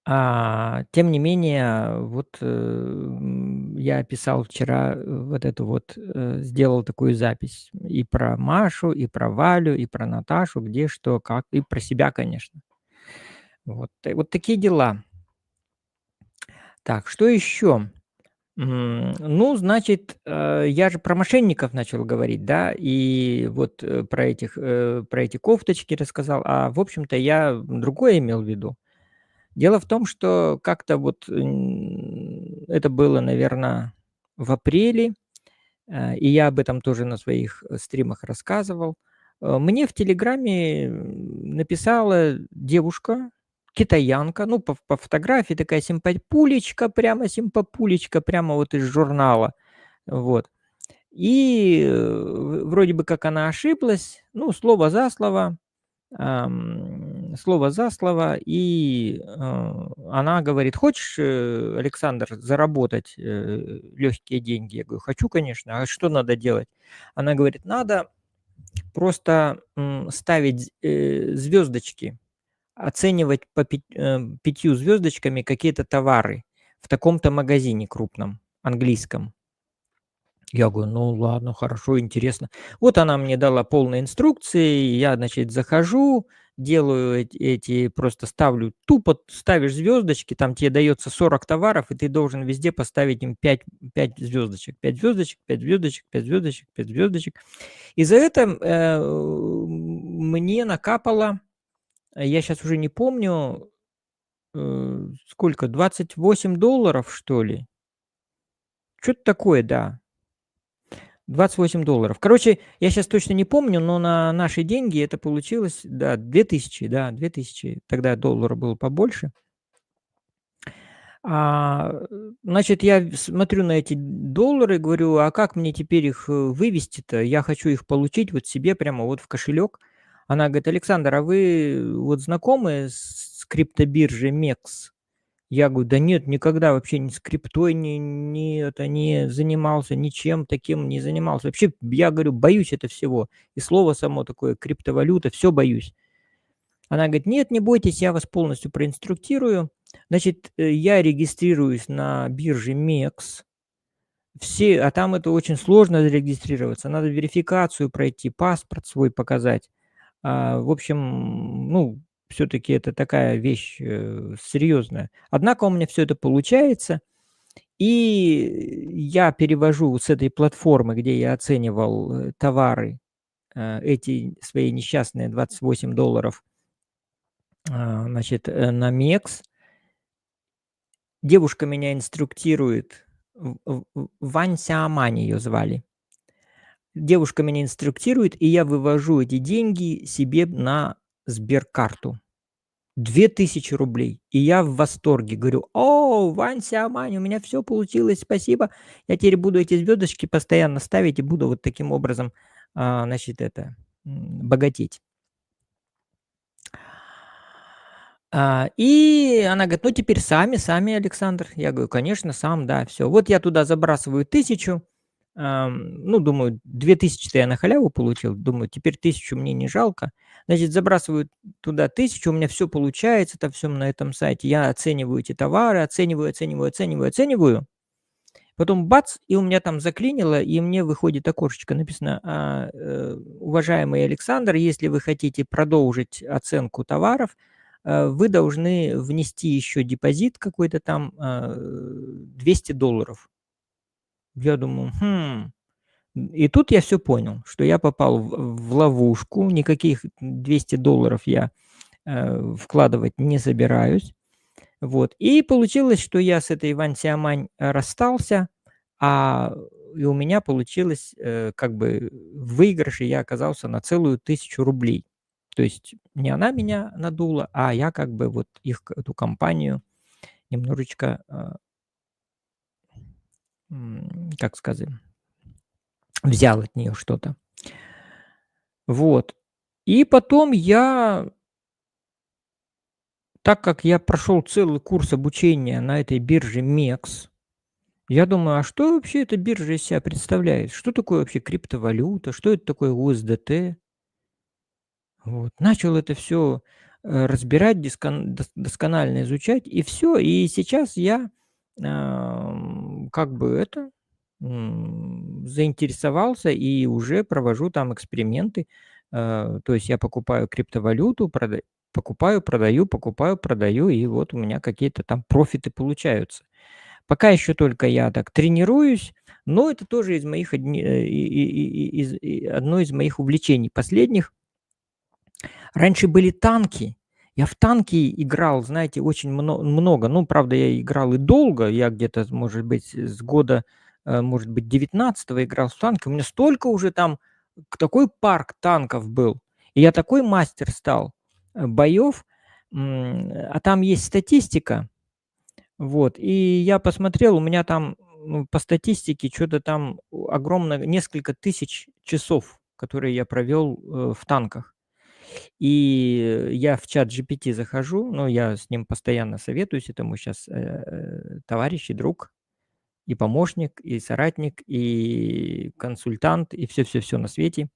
Тем не менее, вот, я писал вчера, вот эту вот, сделал такую запись и про Машу, и про Валю, и про Наташу, где, что, как, и про себя, конечно. Вот, вот такие дела. Так, что еще? Ну, значит, я же про мошенников начал говорить, да, и вот, про эти кофточки рассказал, в общем-то, я другое имел в виду. Дело в том, что как-то вот, это было, наверное, в апреле, и я об этом тоже на своих, стримах рассказывал. Мне в "Телеграме", написала девушка, китаянка, ну, по фотографии такая симпапулечка, прямо симпапулечка, прямо вот из журнала. Вот. И, вроде бы как она ошиблась, ну, слово за слово, и, она говорит: "Хочешь, Александр, заработать, легкие деньги?" Я говорю: "Хочу, конечно. А что надо делать?" Она говорит: "Надо просто, ставить звездочки, оценивать по 5 звездочками какие-то товары в таком-то магазине крупном, английском". Я говорю: "Ну ладно, хорошо, интересно". Вот она мне дала полные инструкции. Я, значит, захожу, делаю просто ставлю, тупо ставишь звездочки, там тебе дается 40 товаров, и ты должен везде поставить им 5 звездочек, 5 звездочек, 5 звездочек, 5 звездочек, 5 звездочек. И за это, мне накапало, я сейчас уже не помню, сколько, $28, что ли? Чё-то такое, да. $28. Короче, я сейчас точно не помню, но на наши деньги это получилось, да, 2000, да, 2000. Тогда доллар был побольше. Значит, я смотрю на эти доллары, говорю: "А как мне теперь их, вывести-то? Я хочу их получить вот себе прямо вот в кошелек". Она говорит: "Александр, а вы вот знакомы с криптобиржей MEXC?" Я говорю: "Да нет, никогда вообще ни с криптой не занимался, ничем таким не занимался. Вообще, я говорю, боюсь это всего. И слово само такое криптовалюта, все боюсь". Она говорит: "Нет, не бойтесь, я вас полностью проинструктирую". Значит, я регистрируюсь на бирже MEXC. Там это очень сложно зарегистрироваться, надо верификацию пройти, паспорт свой показать. В общем, ну, все таки это такая вещь, серьезная. Однако у меня все это получается, и я перевожу с этой платформы, где я оценивал, товары, эти свои несчастные $28, значит, на MEX. Девушка меня инструктирует, Вань Сяомань её звали. Девушка меня инструктирует, и я вывожу эти деньги себе на сберкарту. 2000 рублей. И я в восторге. Говорю: "О, Вань Сяомань, у меня все получилось, спасибо. Я теперь буду эти звездочки постоянно ставить и буду вот таким образом, значит, богатеть". И она говорит: "Ну, теперь сами, Александр". Я говорю: "Конечно, сам, да, все". Вот я туда забрасываю 1000, ну, думаю, 2000-то я на халяву получил, думаю, теперь 1000 мне не жалко. Значит, забрасываю туда 1000, у меня все получается, это всё на этом сайте. Я оцениваю эти товары, оцениваю. Потом бац, и у меня там заклинило, и мне выходит окошечко, написано: "Уважаемый Александр, если вы хотите продолжить оценку товаров, вы должны внести еще депозит какой-то там, $200". Я думаю: "Хм". И тут я все понял, что я попал в ловушку, никаких $200 я, вкладывать не собираюсь. Вот. И получилось, что я с этой Вань Сяомань, расстался, а, и у меня получилось, как бы в выигрыше я оказался на целую 1000 рублей. То есть не она меня надула, а я как бы вот эту компанию немножечко, как сказать, взял от нее что-то. Вот. И потом так как я прошел целый курс обучения на этой бирже MEXC. Я думаю, а что вообще эта биржа из себя представляет? Что такое вообще криптовалюта? Что это такое USDT? Вот. Начал это все разбирать, досконально изучать, и все. И сейчас я, как бы это, заинтересовался и уже провожу там эксперименты. То есть я покупаю криптовалюту, покупаю, продаю, и вот у меня какие-то там профиты получаются. Пока еще только я так тренируюсь, но это тоже из моих одно из моих увлечений последних. Раньше были танки. Я в танки играл, знаете, очень много. Ну, правда, я играл и долго. Я где-то, может быть, с года, может быть, 19 играл в танки. У меня столько уже там, такой парк танков был. И я такой мастер стал боев. А там есть статистика. Вот, и я посмотрел, у меня там, по статистике что то там огромное, несколько тысяч часов, которые я провел, в танках. И я в чат ChatGPT захожу, ну, я с ним постоянно советуюсь, это мой щас, товарищ и друг, и помощник, и соратник, и консультант, и все на свете.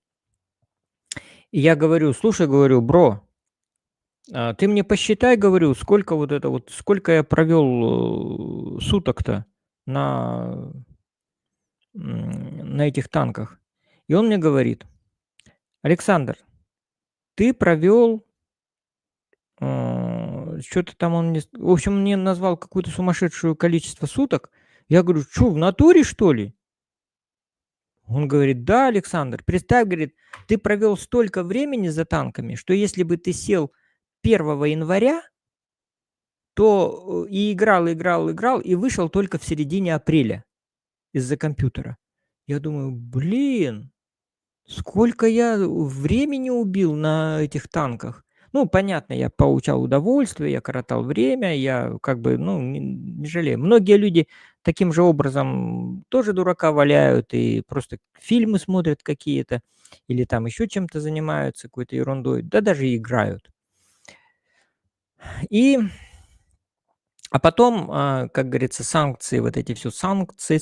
И я говорю: "Слушай, говорю, бро, ты мне посчитай, говорю, сколько вот это вот, сколько я провел, суток-то на, на этих танках". И он мне говорит: "Александр, ты провел, что то там он мне, в общем, мне назвал какое-то сумасшедшее количество суток". Я говорю: "Чё, в натуре, что ли?" Он говорит: "Да, Александр, представь, говорит, ты провел столько времени за танками, что если бы ты сел 1 января, то, и играл, и вышел только в середине апреля из-за компьютера". Я думаю: "Блин, сколько я времени убил на этих танках". Ну, понятно, я получал удовольствие, я коротал время, я как бы, ну, не жалею. Многие люди таким же образом тоже дурака валяют и просто фильмы смотрят какие-то или там еще чем-то занимаются, какой-то ерундой, да даже и играют. И А потом, как говорится, санкции, вот эти все санкции,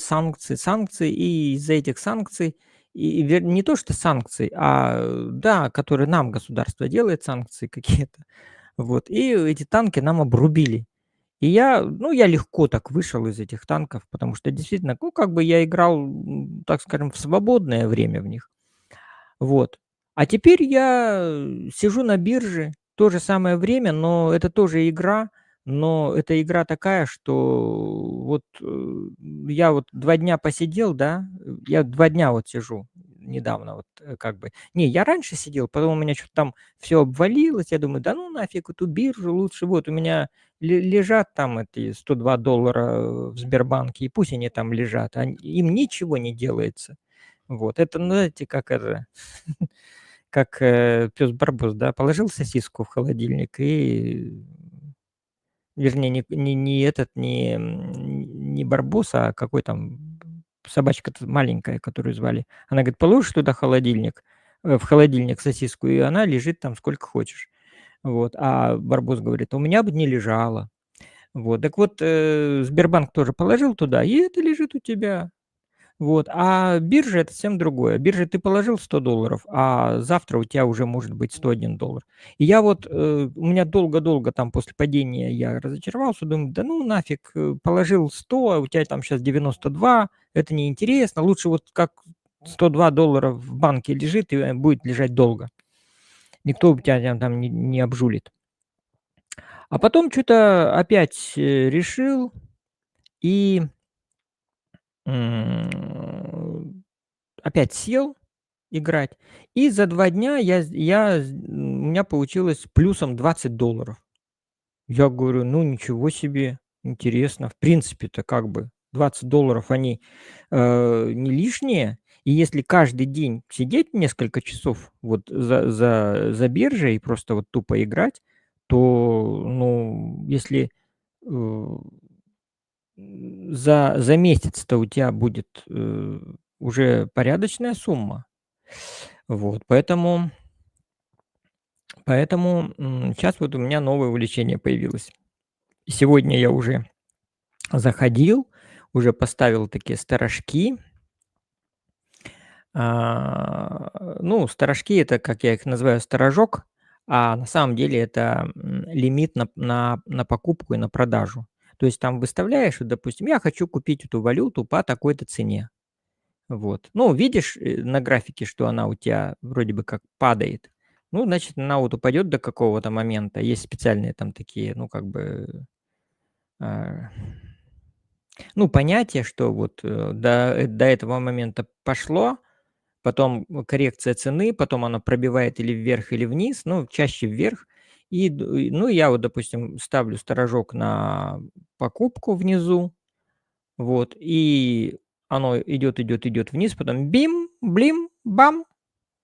и из-за этих санкций, не то что санкций, да, которые нам государство делает, санкции какие-то, вот, и эти танки нам обрубили. И я легко так вышел из этих танков, потому что действительно, ну, как бы я играл, так скажем, в свободное время в них. Вот. А теперь я, сижу на бирже, то же самое время, но это тоже игра, но эта игра такая, что вот, я вот 2 дня посидел, да, я 2 дня вот сижу недавно вот, как бы. Не, я раньше сидел, потом у меня что то там все обвалилось, я думаю: "Да ну нафиг эту биржу, лучше вот у меня лежат там эти $102 в Сбербанке, и пусть они там лежат, им ничего не делается". Вот это, ну, знаете, как это, как, пёс Барбос, да, положил сосиску в холодильник и, вернее, не этот, не Барбос, а какой там собачка-то маленькая, которую звали. Она говорит: "Положишь туда в холодильник сосиску, и она лежит там сколько хочешь". Вот, а Барбос говорит: "У меня бы не лежала". Вот, так вот, Сбербанк тоже положил туда, и это лежит у тебя. Вот, а биржа — это совсем другое. Биржа ты положил $100, а завтра у тебя уже может быть $101. И я вот, у меня долго-долго там после падения я разочаровался, думаю: "Да ну нафиг, положил 100, а у тебя там сейчас 92, это неинтересно, лучше вот как $102 в банке лежит и, будет лежать долго. Никто у тебя там не обжулит". А потом что то опять, решил и, м, опять сел играть. И за 2 дня у меня получилось плюсом $20. Я говорю: "Ну, ничего себе, интересно". В принципе-то как бы $20 они, не лишние. И если каждый день сидеть несколько часов вот за биржей и просто вот тупо играть, то, ну, если, э, за месяц-то у тебя будет, уже порядочная сумма. Вот, поэтому, щас вот у меня новое увлечение появилось. И сегодня я уже заходил, уже поставил такие сторожки. Ну, сторожки — это, как я их называю, сторожок. а на самом деле это, лимит на покупку и на продажу. То есть там выставляешь, вот, допустим: "Я хочу купить эту валюту по такой-то цене". Вот. Ну, видишь, на графике, что она у тебя вроде бы как падает. Ну, значит, она вот упадет до какого-то момента. Есть специальные там такие, ну, как бы, а, ну, понятия, что вот, до этого момента пошло, потом коррекция цены, потом она пробивает или вверх, или вниз, ну, чаще вверх. Ну, я вот, допустим, ставлю сторожок на покупку внизу, вот, и оно идет, идет, идет вниз, потом бим, блим, бам,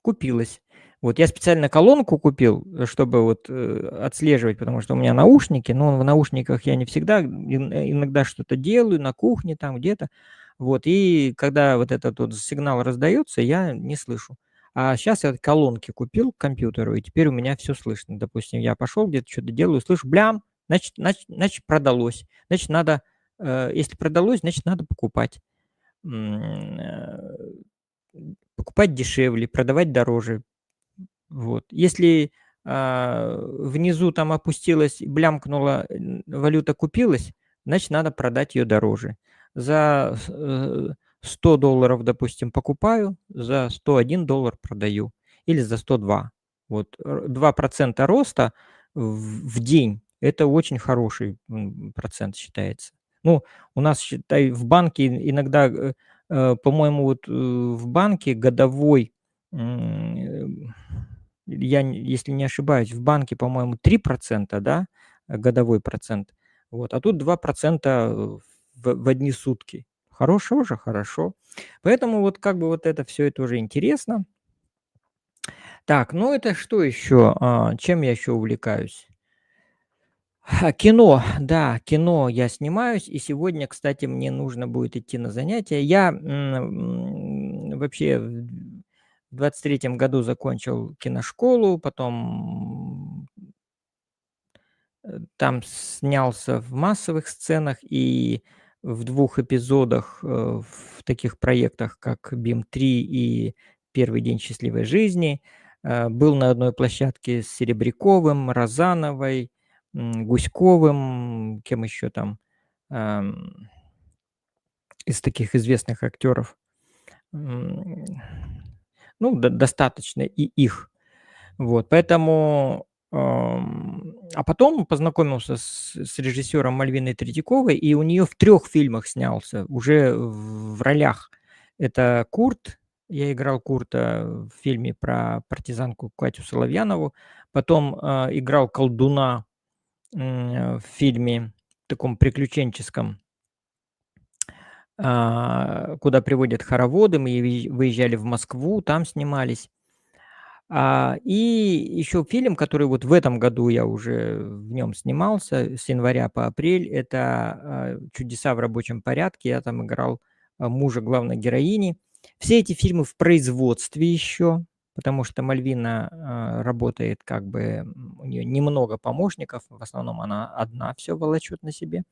купилось. Вот я специально колонку купил, чтобы вот, отслеживать, потому что у меня наушники, но в наушниках я не всегда, иногда что-то делаю на кухне там где-то. Вот, и когда вот этот вот сигнал раздается, я не слышу. А сейчас я колонки купил к компьютеру, и теперь у меня все слышно. Допустим, я пошел где-то что то делаю, слышу блям, значит продалось. Значит надо, если продалось, значит надо покупать. М, э, Покупать дешевле, продавать дороже. Вот. Если, внизу там опустилась, блямкнула, валюта купилась, значит, надо продать ее дороже. За $100, допустим, покупаю, за $101 продаю или за 102. Вот, 2% роста в день — это очень хороший, процент считается. Ну, у нас, считай, в банке иногда, по-моему, вот, в банке годовой, м, я н если не ошибаюсь, в банке, по-моему, 3%, да, годовой процент. Вот, а тут 2% в одни сутки. Хорошо же, хорошо. Поэтому вот как бы вот это все это уже интересно. Так, ну это что еще? Чем я еще увлекаюсь? Кино, да, кино я снимаюсь, и сегодня, кстати, мне нужно будет идти на занятия. Я, вообще в 23 году закончил киношколу, потом там снялся в массовых сценах и в двух эпизодах, в таких проектах, как "Бим-3" и "Первый день счастливой жизни". Был на одной площадке с Серебряковым, Розановой, Гуськовым, кем еще там, ам, из таких известных актеров. М, ну, достаточно и их. Вот, поэтому, а потом познакомился с режиссером Мальвиной Третьяковой, и у нее в 3 фильмах снялся уже в ролях. Это Курт, я играл Курта в фильме про партизанку Катю Соловьянову, потом, играл колдуна, в фильме таком приключенческом, куда приводят хороводы. Мы выезжали в Москву, там снимались. И еще фильм, который вот в этом году я уже в нем снимался, с января по апрель, это, "Чудеса в рабочем порядке". Я там играл, мужа главной героини. Все эти фильмы в производстве еще, потому что Мальвина, работает как бы, у нее немного помощников, в основном она одна все волочет на себе.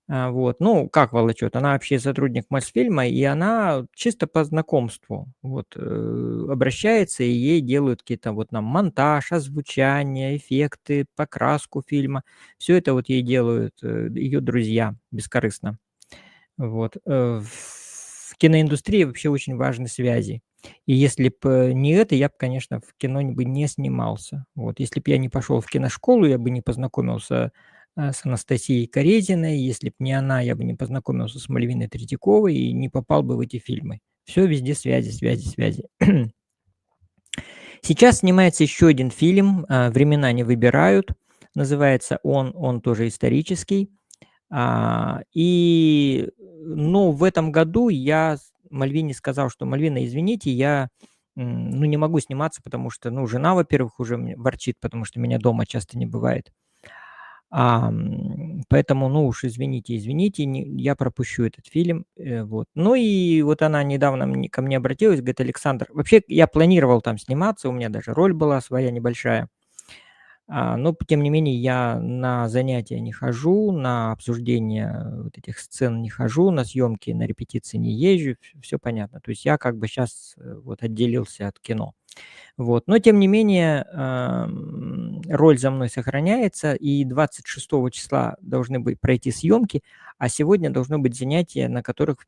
Вот. Ну, как волочет? Она вообще сотрудник Мосфильма, и она чисто по знакомству вот, обращается, и ей делают какие-то вот нам монтаж, озвучание, эффекты, покраску фильма. Все это вот ей делают, ее друзья бескорыстно. Вот. В киноиндустрии вообще очень важны связи. И если б не это, я бы, конечно, в кино бы не снимался. Вот. Если б я не пошел в киношколу, я бы не познакомился, с Анастасией Карезиной. Если б не она, я бы не познакомился с Мальвиной Третьяковой и не попал бы в эти фильмы. Все везде связи, связи, связи. Сейчас снимается еще один фильм, "Времена не выбирают". Называется он тоже исторический. Ну, в этом году я Мальвине сказал, что: "Мальвина, извините, я, ну, не могу сниматься, потому что, ну, жена, во-первых, уже ворчит, потому что меня дома часто не бывает. Поэтому, ну уж извините, извините, я пропущу этот фильм". Вот. Ну и вот она недавно ко мне обратилась, говорит: "Александр". Вообще, я планировал там сниматься, у меня даже роль была своя небольшая. Но тем не менее я на занятия не хожу, на обсуждение вот этих сцен не хожу, на съемки, на репетиции не езжу, все понятно. То есть я как бы сейчас вот отделился от кино. Вот. Но тем не менее, роль за мной сохраняется, и 26 числа должны быть пройти съемки, а сегодня должно быть занятие, на которых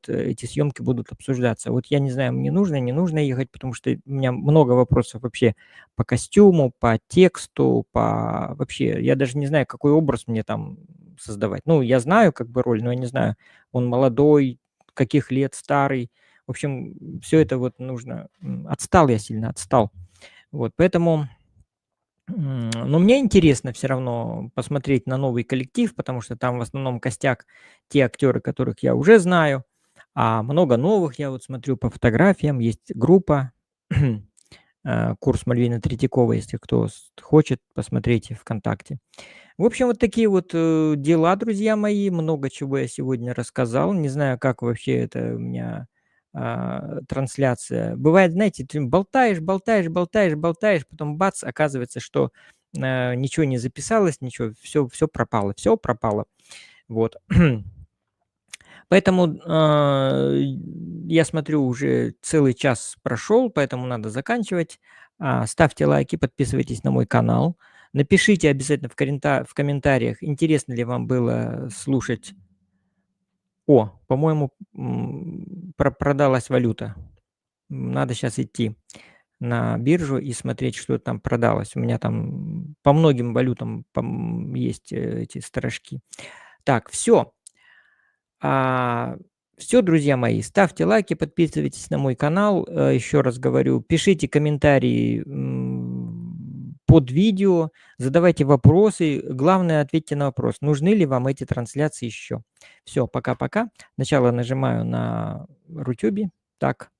эти съемки будут обсуждаться. Вот я не знаю, мне нужно, не нужно ехать, потому что у меня много вопросов вообще по костюму, по тексту, по вообще, я даже не знаю, какой образ мне там создавать. Ну, я знаю как бы роль, но я не знаю, он молодой, каких лет, старый. В общем, все это вот нужно. Отстал я сильно, отстал. Вот, поэтому, но мне интересно все равно посмотреть на новый коллектив, потому что там в основном костяк те актеры, которых я уже знаю, а много новых я вот смотрю по фотографиям. Есть группа, курс Мальвины Третьяковой, если кто хочет, посмотрите ВКонтакте. В общем, вот такие вот, дела, друзья мои. Много чего я сегодня рассказал. Не знаю, как вообще это у меня, трансляция. Бывает, знаете, ты болтаешь, болтаешь, болтаешь, болтаешь, потом бац, оказывается, что, ничего не записалось, ничего, все пропало, все пропало. Вот. Поэтому, я смотрю, уже целый час прошел, поэтому надо заканчивать. Ставьте лайки, подписывайтесь на мой канал. Напишите обязательно в комментариях, интересно ли вам было слушать. О, по-моему, продалась валюта. Надо сейчас идти на биржу и смотреть, что там продалось. У меня там по многим валютам есть эти сторожки. Так, все. А, Всё, друзья мои, ставьте лайки, подписывайтесь на мой канал. Еще раз говорю, пишите комментарии, под видео, задавайте вопросы. Главное, ответьте на вопрос, нужны ли вам эти трансляции еще. Все, пока-пока. Сначала нажимаю на "Рутюбе". Так.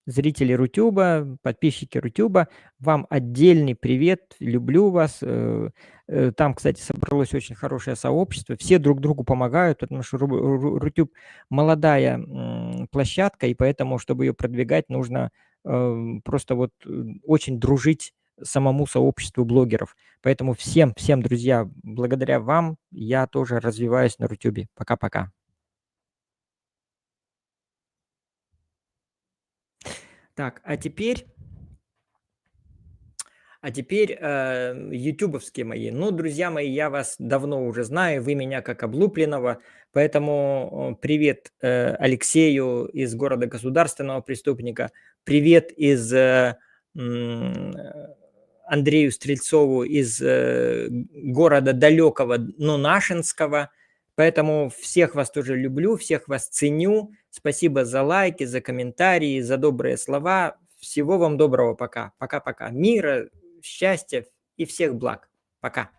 Зрители "Рутюба", подписчики "Рутюба", вам отдельный привет, люблю вас. Там, кстати, собралось очень хорошее сообщество, все друг другу помогают, потому что "Рутюб" молодая, площадка, и поэтому, чтобы ее продвигать, нужно, просто вот, очень дружить самому сообществу блогеров. Поэтому всем, друзья, благодаря вам я тоже развиваюсь на "Рутюбе". Пока-пока. Так, а теперь, ютубовские мои. Ну, друзья мои, я вас давно уже знаю, вы меня как облупленного, поэтому, привет, Алексею из города государственного преступника, привет Андрею Стрельцову из, города далекого, но нашинского. Поэтому всех вас тоже люблю, всех вас ценю. Спасибо за лайки, за комментарии, за добрые слова. Всего вам доброго. Пока. Пока-пока. Мира, счастья и всех благ. Пока.